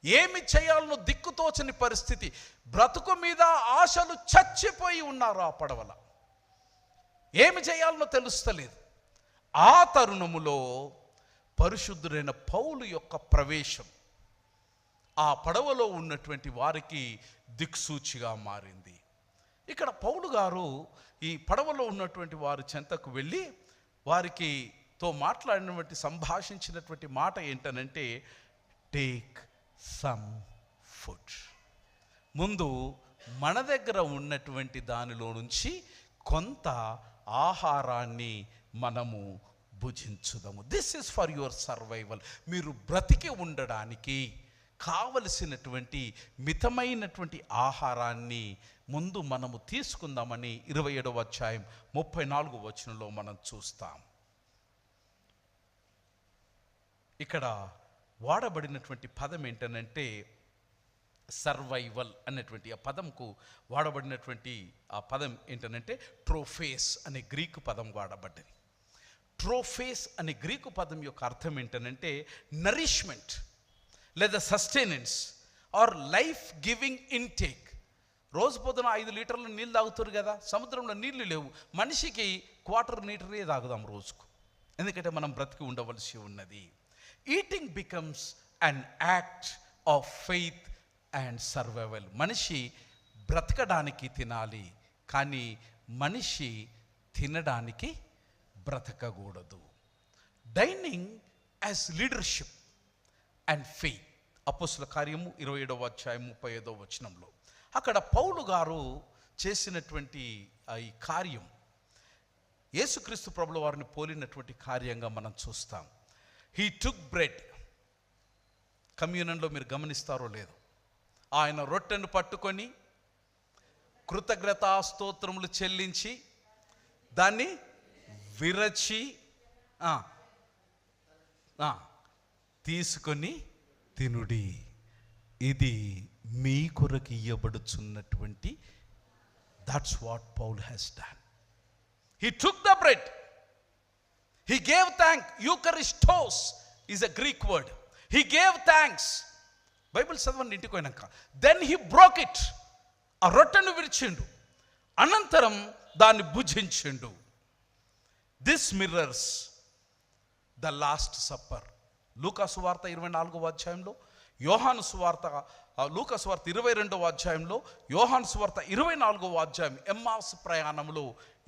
ఏమి చేయాలనో దిక్కుతోచని పరిస్థితి, బ్రతుకు మీద ఆశలు చచ్చిపోయి ఉన్నారు. ఆ పడవల ఏమి చేయాలనో తెలుస్తలేదు. ఆ తరుణములో పరిశుద్ధుడైన పౌలు యొక్క ప్రవేశం ఆ పడవలో ఉన్నటువంటి వారికి దిక్సూచిగా మారింది. ఇక్కడ పౌలు గారు ఈ పడవలో ఉన్నటువంటి వారి చెంతకు వెళ్ళి వారితో మాట్లాడినటువంటి సంభాషించినటువంటి మాట ఏంటనంటే, టేక్ సమ్ ఫుడ్. ముందు మన దగ్గర ఉన్నటువంటి దానిలో నుంచి కొంత ఆహారాన్ని మనము భుజించుదాము. This is for your survival. మీరు బ్రతికి ఉండడానికి కావలసినటువంటి మితమైనటువంటి ఆహారాన్ని ముందు మనము తీసుకుందామని 27వ అధ్యాయం 34వ వచనంలో మనం చూస్తాం. ఇక్కడ వాడబడినటువంటి పదం ఏంటనంటే సర్వైవల్ అనేటువంటి ఆ పదంకు వాడబడినటువంటి ఆ పదం ఏంటనంటే ట్రోఫేస్ అనే గ్రీకు పదం వాడబడ్డది. ట్రోఫేస్ అనే గ్రీకు పదం యొక్క అర్థం ఏంటనంటే నరిష్మెంట్ లేదా sustenance or life giving intake. రోజు పొద్దున 5 లీటర్లు నీళ్ళు తాగుతారు కదా, సముద్రంలో నీళ్లు లేవు, మనిషికి 1/4 లీటరే తాగుదాం రోజుకు, ఎందుకంటే మనం బ్రతికి ఉండవలసి ఉన్నది. Eating becomes an act of faith and survival. మనిషి బ్రతకడానికి తినాలి, కానీ మనిషి తినడానికి బ్రతకకూడదు. Dining as leadership and faith. అపోస్తుల కార్యము 27వ అధ్యాయం 35వ వచనంలో అక్కడ పౌలు గారు చేసినటువంటి ఈ కార్యం యేసుక్రీస్తు ప్రభుల వారిని పోలినటువంటి కార్యంగా మనం చూస్తాం. He took bread. కమ్యూనియన్లో మీరు గమనిస్తారో లేదో, ఆయన రొట్టెను పట్టుకొని కృతజ్ఞతా స్తోత్రములు చెల్లించి దాన్ని విరచి తీసుకొని తినుడి, ఇది మీ కొరకు ఇయ్యబడుచున్నటువంటి. That's what Paul has done. He took the bread, he gave thank. Eucharistos is a Greek word. He gave thanks. Bible చదవండి ఇంటికి పోయినాక. Then he broke it. ఆ రొట్టెను విరిచిండు, అనంతరం దాన్ని భుజించిండు. This mirrors the last supper. లూకా సువార్త 24వ అధ్యాయంలో, యోహాను సువార్త లూకా సువార్త 22వ అధ్యాయంలో, యోహాను సువార్త 24వ అధ్యాయం ఎమ్మాస్ ప్రయాణంలో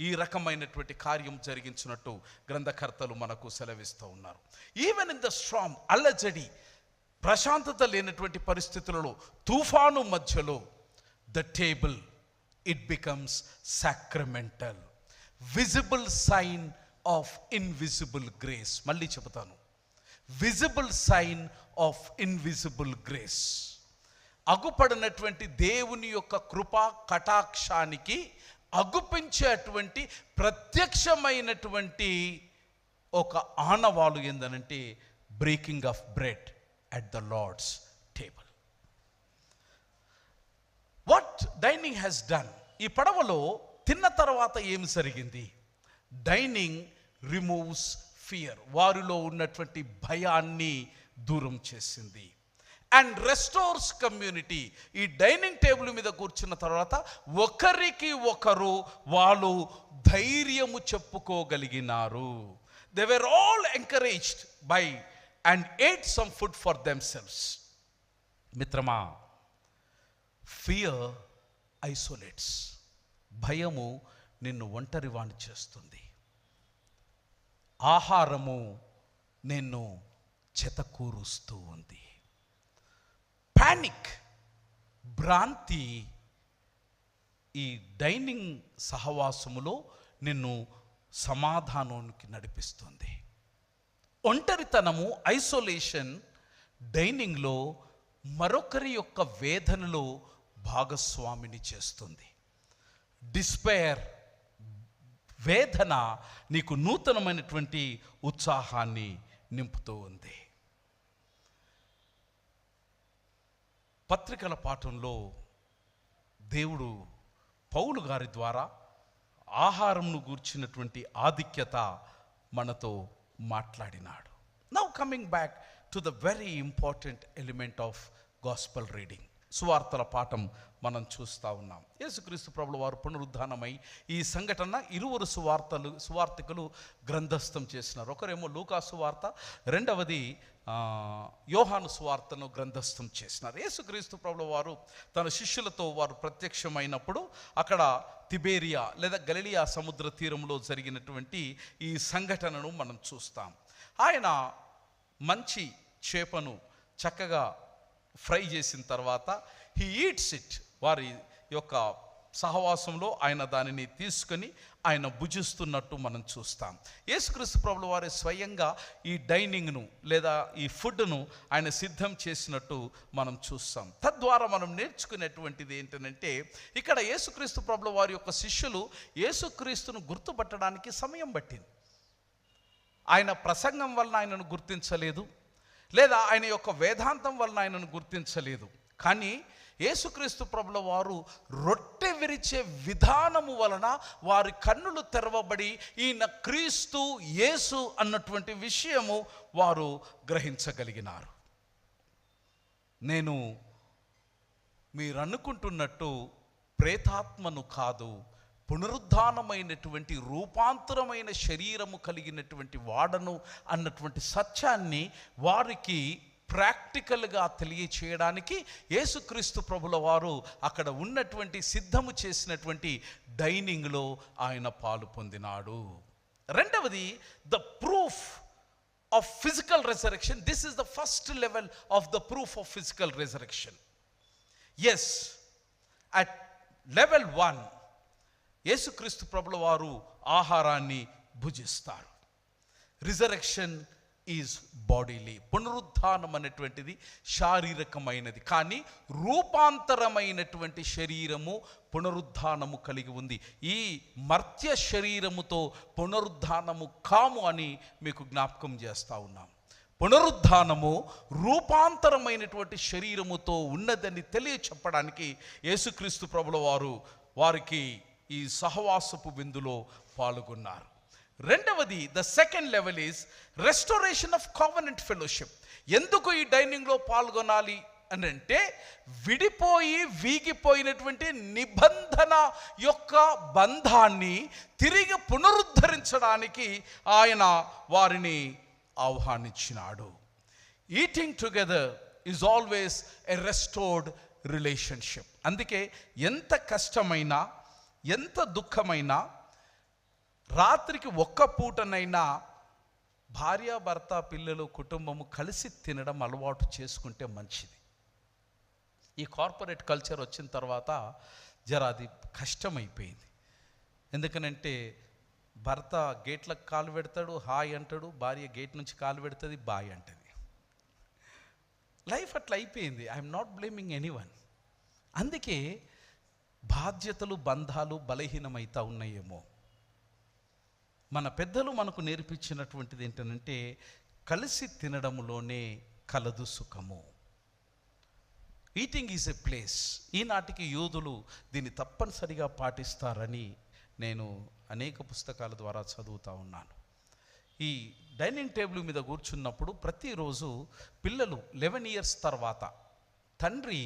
ఈ రకమైనటువంటి కార్యం జరిగించినట్టు గ్రంథకర్తలు మనకు సెలవిస్తూ ఉన్నారు. ఈవెన్ ఇన్ ద స్ట్రామ్, అల్లజడి, ప్రశాంతత లేనటువంటి పరిస్థితులలో, తుఫాను మధ్యలో, the table it becomes sacramental, visible sign of invisible grace. మళ్ళీ చెబుతాను, visible sign of invisible grace. అగుపడినటువంటి దేవుని యొక్క కృపా కటాక్షానికి అగుపించేటువంటి ప్రత్యక్షమైనటువంటి ఒక ఆనవాలు ఏందనంటే breaking of bread at the Lord's table. What dining has done. ఈ పడవలో తిన్న తర్వాత ఏమి జరిగింది? Dining removes fear. వారిలో ఉన్నటువంటి భయాన్ని దూరం చేసింది. And restores community. ఈ డైనింగ్ టేబుల్ మీద కూర్చున్న తర్వాత ఒకరికి ఒకరు వాళ్ళు ధైర్యము చెప్పుకోగలిగినారు. They were all encouraged by and ate some food for themselves. మిత్రమా, ఫియర్ ఐసోలేట్స్. భయము నిన్ను ఒంటరివాణి చేస్తుంది. ఆహారము నిన్ను చెతకూరుస్తూ ఉంది. పానిక్, భ్రాంతి ఈ డైనింగ్ సహవాసములో నిన్ను సమాధానానికి నడిపిస్తుంది. ఒంటరితనము, ఐసోలేషన్ డైనింగ్లో మరొకరి యొక్క వేదనలో భాగస్వామిని చేస్తుంది. డిస్పైర్, వేదన నీకు నూతనమైనటువంటి ఉత్సాహాన్ని నింపుతూ ఉంది. పత్రికల పాఠంలో దేవుడు పౌలు గారి ద్వారా ఆహారంను గూర్చినటువంటి ఆధిక్యత మనతో మాట్లాడినాడు. Now coming back to the very important element of gospel reading. సువార్తల పాఠం మనం చూస్తూ ఉన్నాం. యేసుక్రీస్తు ప్రభుల వారు పునరుద్ధానమై ఈ సంఘటన ఇరువురు సువార్తికులు గ్రంథస్థం చేసినారు. ఒకరేమో లూకా సువార్త, రెండవది యోహాను సువార్తను గ్రంథస్థం చేసినారు. యేసుక్రీస్తు ప్రభుల వారు తన శిష్యులతో వారు ప్రత్యక్షమైనప్పుడు అక్కడ తిబేరియా లేదా గలిలియా సముద్ర తీరంలో జరిగినటువంటి ఈ సంఘటనను మనం చూస్తాం. ఆయన మంచి చేపను చక్కగా ఫ్రై చేసిన తర్వాత హీ ఈట్స్ ఇట్. వారి యొక్క సహవాసంలో ఆయన దానిని తీసుకొని ఆయన భుజిస్తున్నట్టు మనం చూస్తాం. యేసుక్రీస్తు ప్రభుల వారి స్వయంగా ఈ డైనింగ్ను లేదా ఈ ఫుడ్ను ఆయన సిద్ధం చేసినట్టు మనం చూస్తాం. తద్వారా మనం నేర్చుకునేటువంటిది ఏంటంటే, ఇక్కడ యేసుక్రీస్తు ప్రభుల వారి యొక్క శిష్యులు యేసుక్రీస్తును గుర్తుపట్టడానికి సమయం పట్టింది. ఆయన ప్రసంగం వలన ఆయనను గుర్తించలేదు, లేదా ఆయన యొక్క వేదాంతం వలన ఆయనను గుర్తించలేదు. కానీ యేసుక్రీస్తు ప్రభుల వారు రొట్టె విరిచే విధానము వలన వారి కన్నులు తెరవబడి ఈయన క్రీస్తు యేసు అన్నటువంటి విషయము వారు గ్రహించగలిగినారు. నేను మీరు అనుకుంటున్నట్టు ప్రేతాత్మను కాదు, పునరుద్ధానమైనటువంటి రూపాంతరమైన శరీరము కలిగినటువంటి వాడను అన్నటువంటి సత్యాన్ని వారికి ప్రాక్టికల్గా తెలియచేయడానికి యేసుక్రీస్తు ప్రభుల వారు అక్కడ ఉన్నటువంటి సిద్ధము చేసినటువంటి డైనింగ్లో ఆయన పాలు పొందినాడు. రెండవది, the proof of physical resurrection. This is the first level of the proof of physical resurrection. Yes, at level 1 యేసుక్రీస్తు ప్రభుల వారు ఆహారాన్ని భుజిస్తారు. Resurrection is bodily. పునరుద్ధానం అనేటువంటిది శారీరకమైనది, కానీ రూపాంతరమైనటువంటి శరీరము పునరుద్ధానము కలిగి ఉంది. ఈ మర్త్య శరీరముతో పునరుద్ధానము కాము అని మీకు జ్ఞాపకం చేస్తూ ఉన్నాం. పునరుద్ధానము రూపాంతరమైనటువంటి శరీరముతో ఉన్నదని తెలియచెప్పడానికి యేసుక్రీస్తు ప్రభుల వారు వారికి ఈ సహవాసపు విందులో పాల్గొన్నారు. రెండవది, the second level is restoration of covenant fellowship. ఎందుకు ఈ డైనింగ్లో పాల్గొనాలి అని అంటే, విడిపోయి వీగిపోయినటువంటి నిబంధన యొక్క బంధాన్ని తిరిగి పునరుద్ధరించడానికి ఆయన వారిని ఆహ్వానించినాడు. Eating together is always a restored relationship. అందుకే ఎంత కష్టమైనా, ఎంత దుఃఖమైనా, రాత్రికి ఒక్క పూటనైనా భార్యాభర్త, పిల్లలు, కుటుంబము కలిసి తినడం అలవాటు చేసుకుంటే మంచిది. ఈ కార్పొరేట్ కల్చర్ వచ్చిన తర్వాత అది కష్టమైపోయింది. ఎందుకనంటే భర్త గేట్లకు కాలు పెడతాడు, హాయ్ అంటాడు, భార్య గేట్ నుంచి కాలు పెడుతుంది, బాయ్ అంటుంది. లైఫ్ అట్లా అయిపోయింది. I'm not blaming anyone. అందుకే బాధ్యతలు, బంధాలు బలహీనమైతా ఉన్నాయేమో. మన పెద్దలు మనకు నేర్పించినటువంటిది ఏంటంటే, కలిసి తినడంలోనే కలదు సుఖము. Eating is a place. ఈనాటికి యూదులు దీన్ని తప్పనిసరిగా పాటిస్తారని నేను అనేక పుస్తకాల ద్వారా చదువుతూ ఉన్నాను. ఈ డైనింగ్ టేబుల్ మీద కూర్చున్నప్పుడు ప్రతిరోజు పిల్లలు 11 years తర్వాత తండ్రి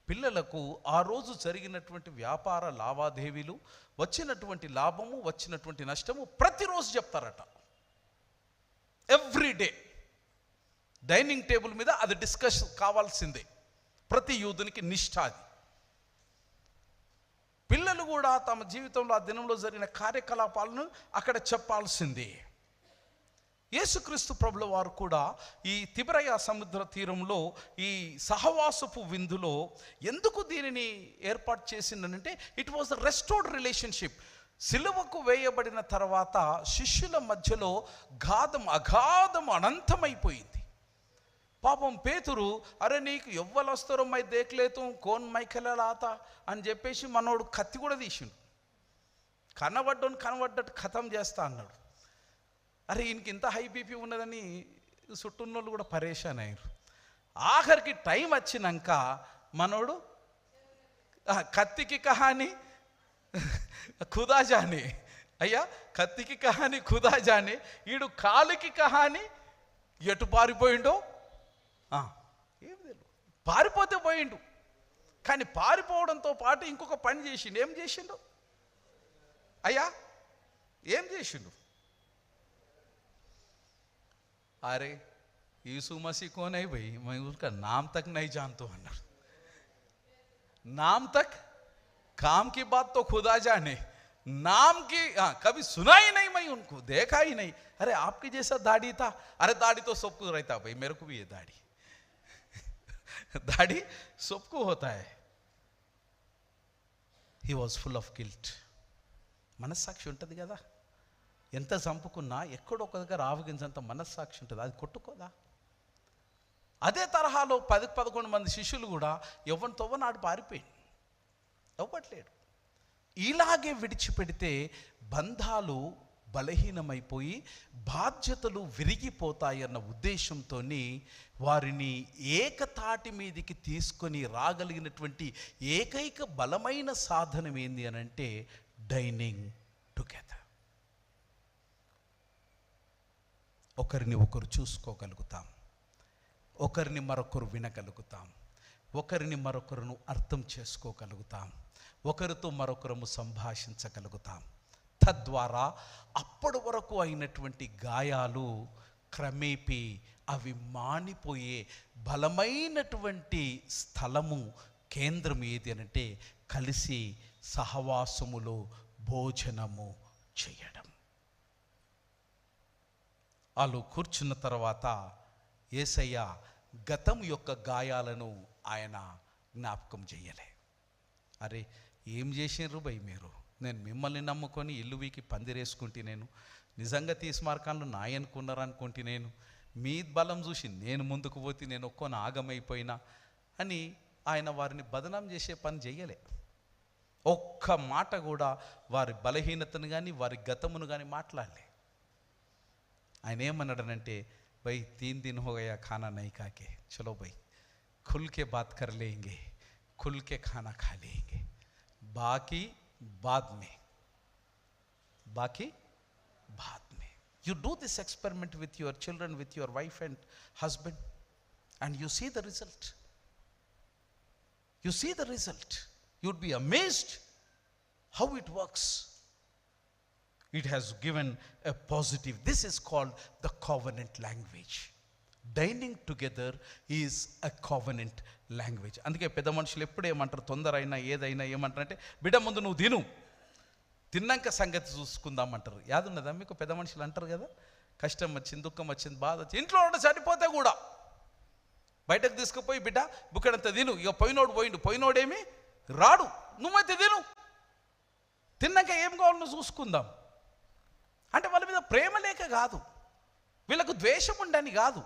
పిల్లలకు ఆ రోజు జరిగినటువంటి వ్యాపార లావాదేవీలు, వచ్చినటువంటి లాభము, వచ్చినటువంటి నష్టము ప్రతిరోజు చెప్తారట. ఎవ్రీడే డైనింగ్ టేబుల్ మీద అది డిస్కస్ కావాల్సిందే. ప్రతి యూదునికి నిష్ఠ అది. పిల్లలు కూడా తమ జీవితంలో ఆ దినంలో జరిగిన కార్యకలాపాలను అక్కడ చెప్పాల్సిందే. యేసుక్రీస్తు ప్రభుల వారు కూడా ఈ తిబెరయ సముద్ర తీరంలో ఈ సహవాసపు విందులో ఎందుకు దీనిని ఏర్పాటు చేసిందనంటే, it was the restored relationship. సిలువకు వేయబడిన తర్వాత శిష్యుల మధ్యలో అగాధం అనంతమైపోయింది. పాపం పేతురు, అరే నీకు ఎవ్వరు వస్తారో మై దేఖలేతూ కోన్ మైకెలాత అని చెప్పేసి మనోడు కత్తి కూడా తీసిండు. కనబడ్డట్టు ఖతం చేస్తా అన్నాడు. అరే ఈయనకి ఇంత హై బీపీ ఉన్నదని చుట్టూన్న వాళ్ళు కూడా పరేషాన్ అయ్యారు. ఆఖరికి టైం వచ్చినాక మనోడు కత్తికి కహాని ఖుదా జానే, అయ్యా కత్తికి కహాని ఖుదా జానే, ఈడు కాలుకి కహాని ఎటు పారిపోయిండో ఏం తెలియదు. పారిపోతే పోయిండు. కానీ పారిపోవడంతో పాటు ఇంకొక పని చేసిండు. ఏం చేసిండు అయ్యా? ఏం చేసిండు? अरे यीशु मसीह कौन है भाई, मैं उसका नाम तक नहीं जानता हूं। नाम तक, काम की बात तो खुदा जाने, नाम की कभी सुना ही नहीं, मैं उनको देखा ही नहीं। अरे आपके जैसा दाढ़ी था? अरे दाढ़ी तो सबको रहता भाई, मेरे को भी ये दाढ़ी दाढ़ी सबको होता है। He was full of guilt. మనస్సాక్షి ఉంటుంది కదా, ఎంత చంపుకున్నా ఎక్కడో ఒక దగ్గర ఆవగించంత మనస్సాక్షి ఉంటుంది, అది కొట్టుకోదా? అదే తరహాలో 10-11 మంది శిష్యులు కూడా ఎవరితోవనాడు పారిపోయింది, ఇవ్వట్లేడు. ఇలాగే విడిచిపెడితే బంధాలు బలహీనమైపోయి బాధ్యతలు విరిగిపోతాయన్న ఉద్దేశంతో వారిని ఏకతాటి మీదికి తీసుకొని రాగలిగినటువంటి ఏకైక బలమైన సాధనం ఏంది అని అంటే డైనింగ్ టుగెదర్. ఒకరిని ఒకరు చూసుకోగలుగుతాం, ఒకరిని మరొకరు వినగలుగుతాం, ఒకరిని మరొకరును అర్థం చేసుకోగలుగుతాం, ఒకరితో మరొకరము సంభాషించగలుగుతాం. తద్వారా అప్పటి వరకు అయినటువంటి గాయాలు క్రమేపీ అవి మానిపోయే బలమైనటువంటి స్థలము, కేంద్రం ఏది అనంటే కలిసి సహవాసములో భోజనము చేయడం. వాళ్ళు కూర్చున్న తర్వాత యేసయ్య గతం యొక్క గాయాలను ఆయన జ్ఞాపకం చేయలే. అరే ఏం చేసినారు భయ్ మీరు, నేను మిమ్మల్ని నమ్ముకొని ఇల్లు వీకి పందిరేసుకుంటే, నేను నిజంగా తీసుమార్కాలను నాయనుకున్నారు అనుకుంటే, నేను మీ బలం చూసి నేను ముందుకు పోతే నేను ఒక్కొని ఆగమైపోయినా అని ఆయన వారిని బదనాం చేసే పని చెయ్యలే. ఒక్క మాట కూడా వారి బలహీనతను కానీ వారి గతమును కానీ మాట్లాడలే. ఆయన ఏమన్నాడనంటే, भाई 3 दिन हो गया खाना नहीं खा के, चलो भाई खुल के बात कर लेंगे, खुल के खाना खा लेंगे, बाकी बाद में, बाकी बाद में. You do this experiment with your children, with your wife and husband, and you see the result. You see the result. You'd be amazed how it works. It has given a positive. This is called the covenant language. Dining together is a covenant language. అందుకే పెద్ద మనుషులు ఎప్పుడు ఏమంటారు, తొందర అయినా ఏదైనా ఏమంటారంటే, బిడ్డ ముందు నువ్వు తిను, తిన్నాక సంగతి చూసుకుందామంటారు. యాదున్నదా మీకు? పెద్ద మనుషులు అంటారు కదా, కష్టం వచ్చింది, దుఃఖం వచ్చింది, బాధ వచ్చింది, ఇంట్లో ఉండి చనిపోతే కూడా బయటకు తీసుకుపోయి, బిడ్డ బుక్కడంత తిను, ఇక పోయినోడేమి రాడు, నువ్వైతే తిను, తిన్నాక ఏం కావాలో నువ్వు చూసుకుందాం. అంటే వాళ్ళ మీద ప్రేమ లేక కాదు, వీళ్ళకు ద్వేషం ఉండని కాదు,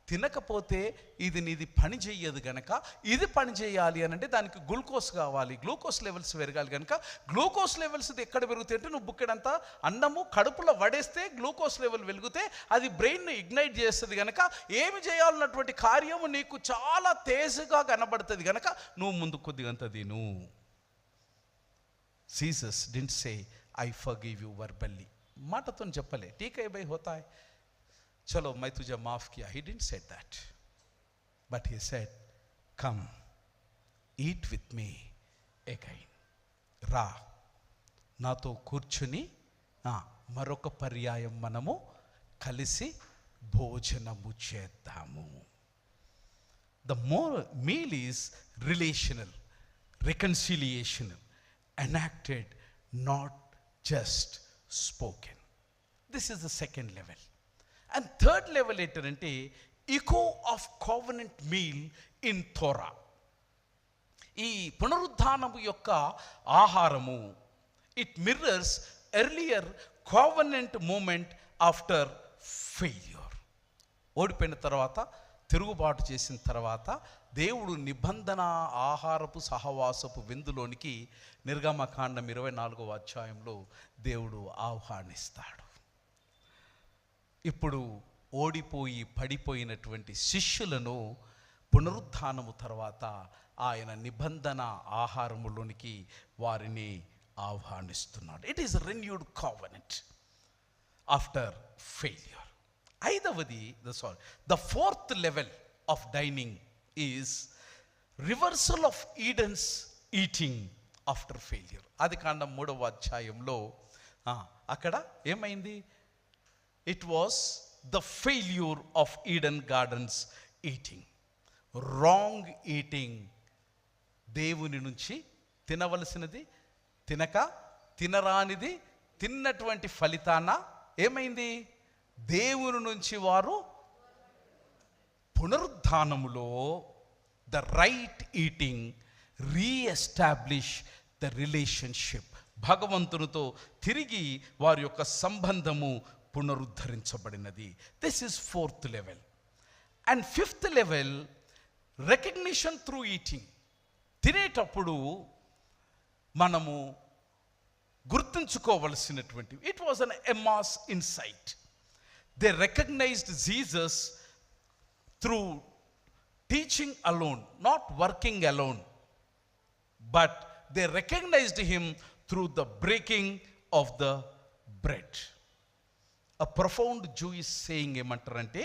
తినకపోతే ఇది నీది పని చెయ్యదు కనుక ఇది పని చేయాలి అని అంటే దానికి గ్లూకోజ్ కావాలి, గ్లూకోజ్ లెవెల్స్ పెరగాలి కనుక గ్లూకోజ్ లెవెల్స్ ఎక్కడ పెరుగుతాయి అంటే, నువ్వు బుక్కెడంతా అన్నము కడుపులో వడేస్తే గ్లూకోజ్ లెవెల్ వెలిగితే అది బ్రెయిన్ను ఇగ్నైట్ చేస్తుంది కనుక ఏమి చేయాలన్నటువంటి కార్యము నీకు చాలా తేజగా కనబడుతుంది కనుక నువ్వు ముందు కొద్దిగంత తిను. Jesus didn't say I forgive you verbally, మాటతో చెప్పలే, ఠీక్ హై భాయ్ హోతా హై, चलो मैं तुझे माफ किया. He didn't say that, but he said, come eat with me again. రా నాతో కూర్చుని మరొక పర్యాయం మనము కలిసి భోజనము చేద్దాము. The more meal is relational, reconciliational, enacted, not just spoken. This is the second level. And third level ఏంటంటే echo of covenant meal in Torah. ఈ పునరుద్ధానము యొక్క ఆహారము, it mirrors earlier covenant moment after failure. ఓడిపోయిన తర్వాత, తిరుగుబాటు చేసిన తర్వాత దేవుడు నిబంధన ఆహారపు సహవాసపు విందులోనికి నిర్గమకాండం 24వ అధ్యాయంలో దేవుడు ఆహ్వానిస్తాడు. ఇప్పుడు ఓడిపోయి పడిపోయినటువంటి శిష్యులను పునరుద్ధానము తర్వాత ఆయన నిబంధన ఆహారములోనికి వారిని ఆహ్వానిస్తున్నాడు. It is renewed covenant after failure. ఐదవది, the fourth level of dining is reversal of Eden's eating after failure. ఆదికాండం 3వ అధ్యాయంలో అక్కడ ఏమైంది? It was the failure of Eden garden's eating, wrong eating. దేవుని నుంచి తినవలసినది తినక, తినరానిది తిన్నటువంటి ఫలితాన ఏమైంది? దేవుని నుంచి వారు పునరుద్ధానములో the right eating reestablish the relationship. భగవంతునితో తిరిగి వారి యొక్క సంబంధము పునరుద్ధరించబడినది. This is 4th level. And 5th level, recognition through eating. తినేటప్పుడు మనము గుర్తుంచుకోవలసినటువంటి, it was an Emmaus insight. They recognized Jesus through teaching alone, not working alone, but they recognized him through the breaking of the bread. A profound Jewish saying emantarante,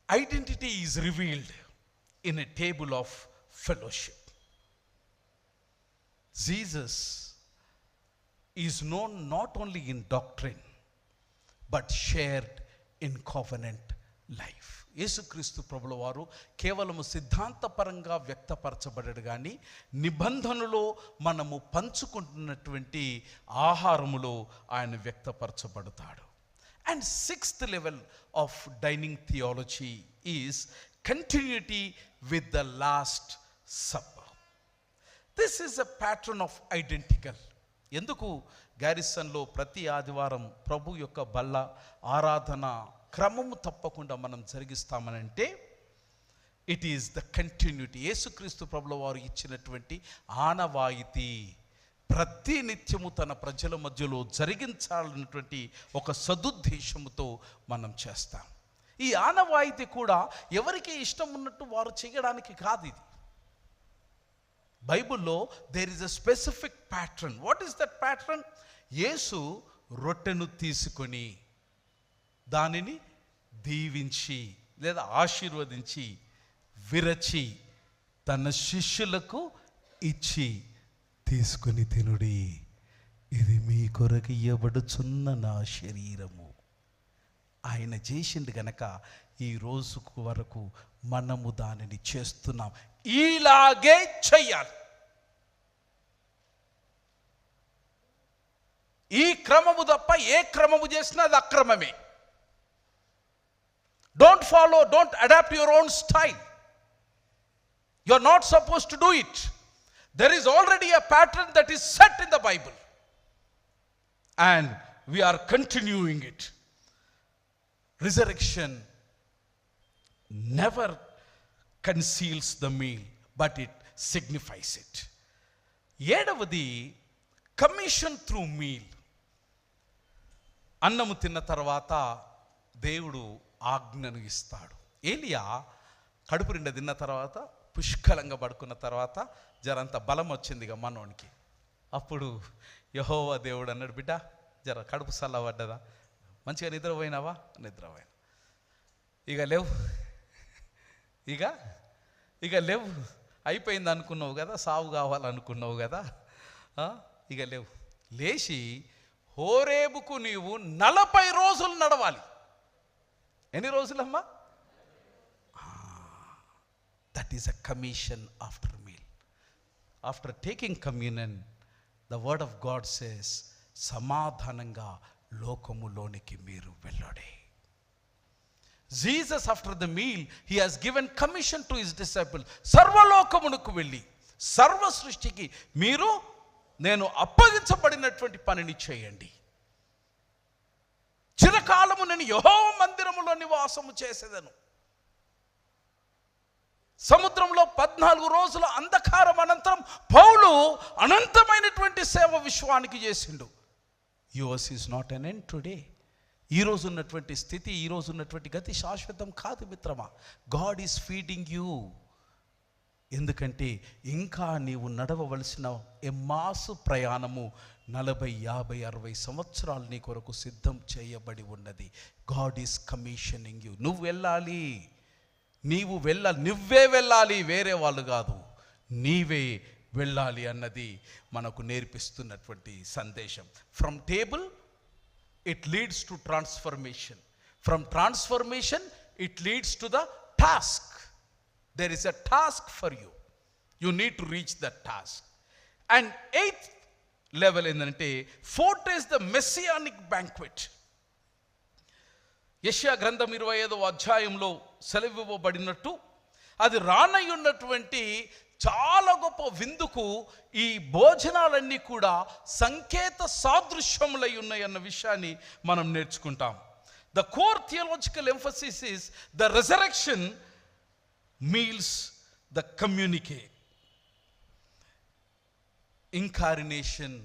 identity is revealed in a table of fellowship. Jesus is known not only in doctrine but shared in covenant life. యేసుక్రీస్తు ప్రభుల వారు కేవలము సిద్ధాంతపరంగా వ్యక్తపరచబడడు కానీ నిబంధనలో మనము పంచుకుంటున్నటువంటి ఆహారములో ఆయన వ్యక్తపరచబడతాడు. And 6th level of dining theology is continuity with the last supper. This is a pattern of identical. ఎందుకు గ్యారిసన్లో ప్రతి ఆదివారం ప్రభు యొక్క బల్ల ఆరాధన క్రమము తప్పకుండా మనం జరిగిస్తామనంటే, ఇట్ ఈస్ ద కంటిన్యూటీ. యేసుక్రీస్తు ప్రభుల వారు ఇచ్చినటువంటి ఆనవాయితీ, ప్రతి నిత్యము తన ప్రజల మధ్యలో జరిగించాలన్నటువంటి ఒక సదుద్దేశముతో మనం చేస్తాం. ఈ ఆనవాయితీ కూడా ఎవరికి ఇష్టం ఉన్నట్టు వారు చేయడానికి కాదు. ఇది బైబిల్లో there is a specific pattern. What is that pattern? యేసు రొట్టెను తీసుకొని దానిని దీవించి లేదా ఆశీర్వదించి విరచి తన శిష్యులకు ఇచ్చి, తీసుకొని తినుడి, ఇది మీ కొరకు ఇవ్వబడుచున్న నా శరీరము. ఆయన చేసిండు గనక ఈ రోజు వరకు మనము దానిని చేస్తున్నాం. ఇలాగే చెయ్యాలి. ఈ క్రమము తప్ప ఏ క్రమము చేసినా అది అక్రమమే. Don't follow, don't adapt your own style. You're not supposed to do it. There is already a pattern that is set in the Bible, and we are continuing it. Resurrection never conceals the meal, but it signifies it. ఏడవది, కమిషన్ త్రూ మీల్. అన్నము తిన్న తర్వాత దేవుడు ఆజ్ఞను ఇస్తాడు. ఏలియా కడుపు నిండా తిన్న తర్వాత పుష్కలంగా పడుకున్న తర్వాత జరంత బలం వచ్చింది ఇక మనోనికి. అప్పుడు యెహోవా దేవుడు అన్నాడు, బిడ్డ జర కడుపు చల్లబడ్డదా, మంచిగా నిద్రపోయినావా? నిద్రపోయినా. ఇక లేవు, ఇక లేవు, అయిపోయింది అనుకున్నావు కదా, సావు కావాలనుకున్నావు కదా, ఇక లేవు. లేచి హోరేబుకు నీవు 40 రోజులు నడవాలి. ఎన్ని రోజులమ్మా? That is a commission after meal. After taking communion, the word of God says, సమాధానంగా లోకములోనికి మీరు వెళ్ళండి. Jesus after the meal he has given commission to his disciple. సర్వలోకమునకు వెళ్ళి సర్వ సృష్టికి మీరు నేను అప్పగించబడినటువంటి పనిని చేయండి. చిరకాలము నేను యెహోవా మందిరములో నివాసము చేసేదను. సముద్రంలో 14 రోజుల అంధకారం అనంతరం పౌలు అనంతమైనటువంటి సేవ విశ్వానికి చేసిండు. Yours is not an end today. ఈరోజు ఉన్నటువంటి స్థితి, ఈరోజు ఉన్నటువంటి గతి శాశ్వతం కాదు మిత్రమా. God is feeding you. ఎందుకంటే ఇంకా నీవు నడవవలసిన ఎమ్మాసు ప్రయాణము 40, 50, 60 సంవత్సరాలు నీ కొరకు సిద్ధం చేయబడి ఉన్నది. God is commissioning you. నువ్వు వెళ్ళాలి. నువ్వే వెళ్ళాలి, వేరే వాళ్ళు కాదు, నీవే వెళ్ళాలి అన్నది మనకు నేర్పిస్తున్నటువంటి సందేశం. From table it leads to transformation, from transformation it leads to the task. There is a task for you, you need to reach the task. And 8th level ఏంటంటే ఫోర్టేస్ ద మెస్సియానిక్ బ్యాంక్వెట్. యెషయా గ్రంథం 25వ అధ్యాయంలో సెలవివ్వబడినట్టు అది రానయ్యున్నటువంటి చాలా గొప్ప విందుకు ఈ భోజనాలన్నీ కూడా సంకేత సాదృశ్యములై ఉన్నాయి అన్న విషయాన్ని మనం నేర్చుకుంటాం. The core theological emphasis is the resurrection meals the communique. Incarnation,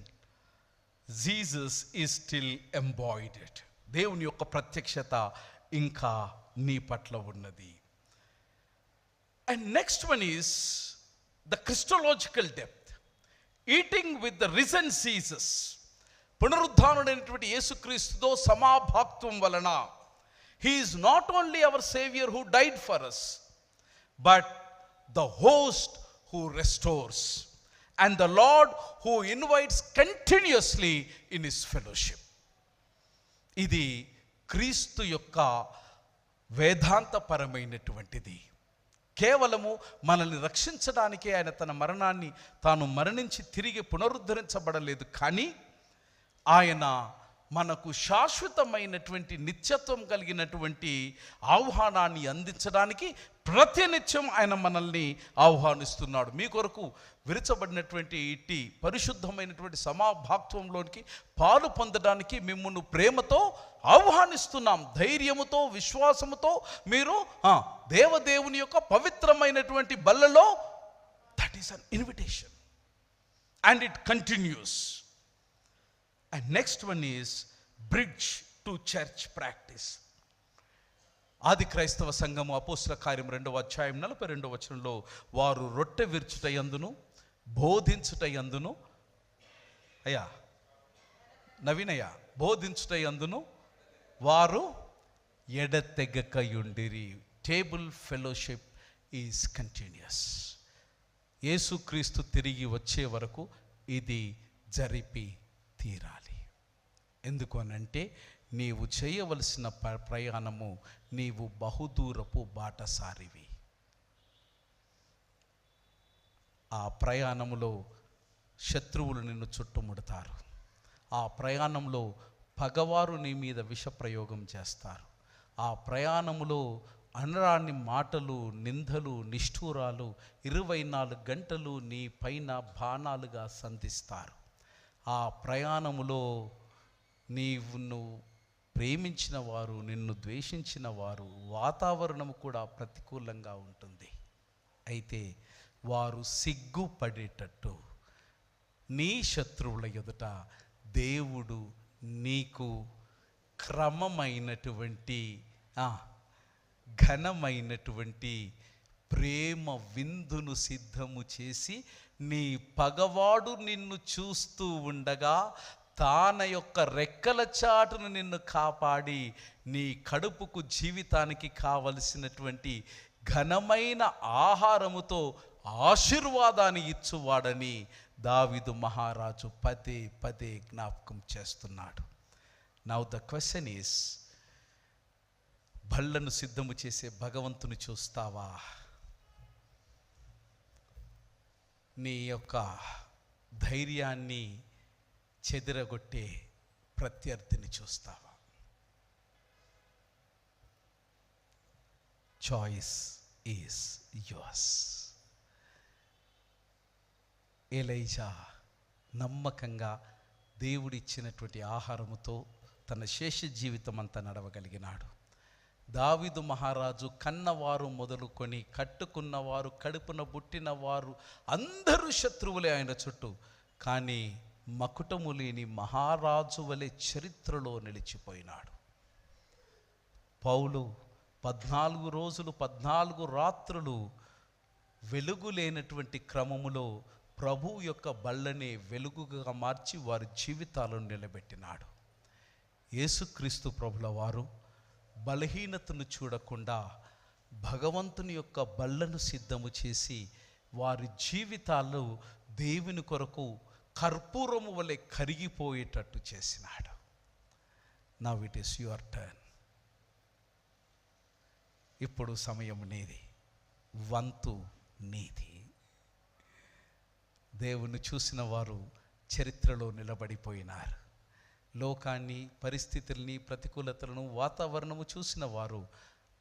Jesus is still embodied. దేవుని యొక్క ప్రత్యక్షత ఇంకా నీ పట్ల ఉన్నది. And next one is the Christological depth, eating with the risen Jesus. పునరుద్ధానుడైనటువంటి యేసుక్రీస్తుతో సమాభాక్త్వం వలన he is not only our saviour who died for us, but the host who restores and the Lord who invites continuously in his fellowship. ఇది క్రీస్తు యొక్క వేదాంతపరమైనటువంటిది. కేవలము మనల్ని రక్షించడానికే ఆయన తన మరణాన్ని తాను మరణించి తిరిగి పునరుద్ధరించబడలేదు, కానీ ఆయన మనకు శాశ్వతమైనటువంటి నిత్యత్వం కలిగినటువంటి ఆహ్వానాన్ని అందించడానికి ప్రతినిత్యం ఆయన మనల్ని ఆహ్వానిస్తున్నాడు. మీ కొరకు విరచబడినటువంటి ఇట్టి పరిశుద్ధమైనటువంటి సమాభాక్త్వంలోనికి పాలు పొందడానికి మిమ్మల్ని ప్రేమతో ఆహ్వానిస్తున్నాం. ధైర్యముతో, విశ్వాసముతో మీరు దేవదేవుని యొక్క పవిత్రమైనటువంటి బల్లలో, that is an invitation and it continues. And next one is bridge to church practice. ఆది క్రైస్తవ సంఘము అపోస్తల కార్యం 2వ అధ్యాయం 42వ వచనంలో వారు రొట్టె విరుచుట యందును బోధించుట యందును, అయ్యా నవీనయ్య, బోధించుట యందును వారు ఎడతెగకయుండిరి. Table fellowship is continues. యేసుక్రీస్తు తిరిగి వచ్చే వరకు ఇది జరిపి తీరాలి. ఎందుకు అనంటే నీవు చేయవలసిన ప్రయాణము, నీవు బహుదూరపు బాటసారివి. ఆ ప్రయాణములో శత్రువులు నిన్ను చుట్టుముడతారు. ఆ ప్రయాణంలో పగవారు నీ మీద విషప్రయోగం చేస్తారు. ఆ ప్రయాణములో అనరాని మాటలు, నిందలు, నిష్ఠూరాలు 24 గంటలు నీ పైన బాణాలుగా సంధిస్తారు. ఆ ప్రయాణములో నువ్వు ప్రేమించిన వారు, నిన్ను ద్వేషించిన వారు, వాతావరణం కూడా ప్రతికూలంగా ఉంటుంది. అయితే వారు సిగ్గుపడేటట్టు నీ శత్రువుల ఎదుట దేవుడు నీకు క్రమమైనటువంటి ఘనమైనటువంటి ప్రేమ విందును సిద్ధము చేసి, నీ పగవాడు నిన్ను చూస్తూ ఉండగా తన యొక్క రెక్కల చాటును నిన్ను కాపాడి నీ కడుపుకు, జీవితానికి కావలసినటువంటి ఘనమైన ఆహారముతో ఆశీర్వాదాన్ని ఇచ్చువాడని దావీదు మహారాజు పదే పదే జ్ఞాపకం చేస్తున్నాడు. నౌ ద క్వశ్చన్ ఈస్, బళ్ళను సిద్ధము చేసే భగవంతుని చూస్తావా? నీ యొక్క ధైర్యాన్ని చెదిరగొట్టే ప్రత్యర్థిని చూస్తావా? Choice is yours. ఎలీషా నమ్మకంగా దేవుడిచ్చినటువంటి ఆహారముతో తన శేష జీవితం అంతా నడవగలిగినాడు. దావీదు మహారాజు కన్నవారు మొదలుకొని కట్టుకున్నవారు, కడుపున పుట్టినవారు అందరూ శత్రువులే ఆయన చుట్టూ. కానీ మకుటము లేని మహారాజు వలె చరిత్రలో నిలిచిపోయినాడు. పౌలు 14 రోజులు 14 రాత్రులు వెలుగు లేనటువంటి క్రమములో ప్రభువు యొక్క బళ్ళనే వెలుగుగా మార్చి వారి జీవితాలను నిలబెట్టినాడు. యేసుక్రీస్తు ప్రభుల వారు బలహీనతను చూడకుండా భగవంతుని యొక్క బళ్ళను సిద్ధము చేసి వారి జీవితాలు దేవుని కొరకు కర్పూరము వలె కరిగిపోయేటట్టు చేసినాడు. Now it is your turn. ఇప్పుడు సమయం నీది, వంతు నీది. దేవుణ్ణి చూసిన వారు చరిత్రలో నిలబడిపోయినారు. లోకాన్ని, పరిస్థితుల్ని, ప్రతికూలతలను, వాతావరణము చూసిన వారు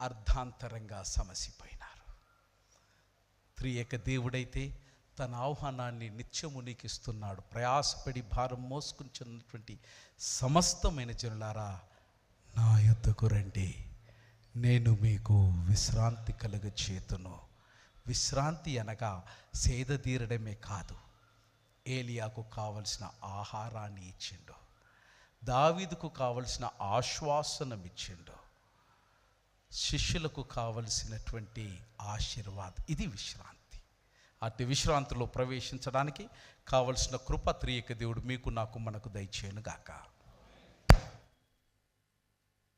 అర్ధాంతరంగా సమసిపోయినారు. త్రియేక దేవుడైతే తన ఆహ్వానాన్ని నిత్యము నీకు ఇస్తున్నాడు. ప్రయాసపడి భారం మోసుకుంటున్నటువంటి సమస్తమైన జనులారా, నా యొద్దకు రండి, నేను మీకు విశ్రాంతి కలుగచేతును. విశ్రాంతి అనగా సేదతీరడమే కాదు, ఏలియాకు కావలసిన ఆహారాన్ని ఇచ్చిండు, దావీదుకు కావలసిన ఆశ్వాసనం ఇచ్చిండు, శిష్యులకు కావలసినటువంటి ఆశీర్వాదం. ఇది విశ్రాంతి. అట్టి విశ్రాంతిలో ప్రవేశించడానికి కావలసిన కృప త్రియేక దేవుడు మీకు, నాకు, మనకు దయచేయును గాక.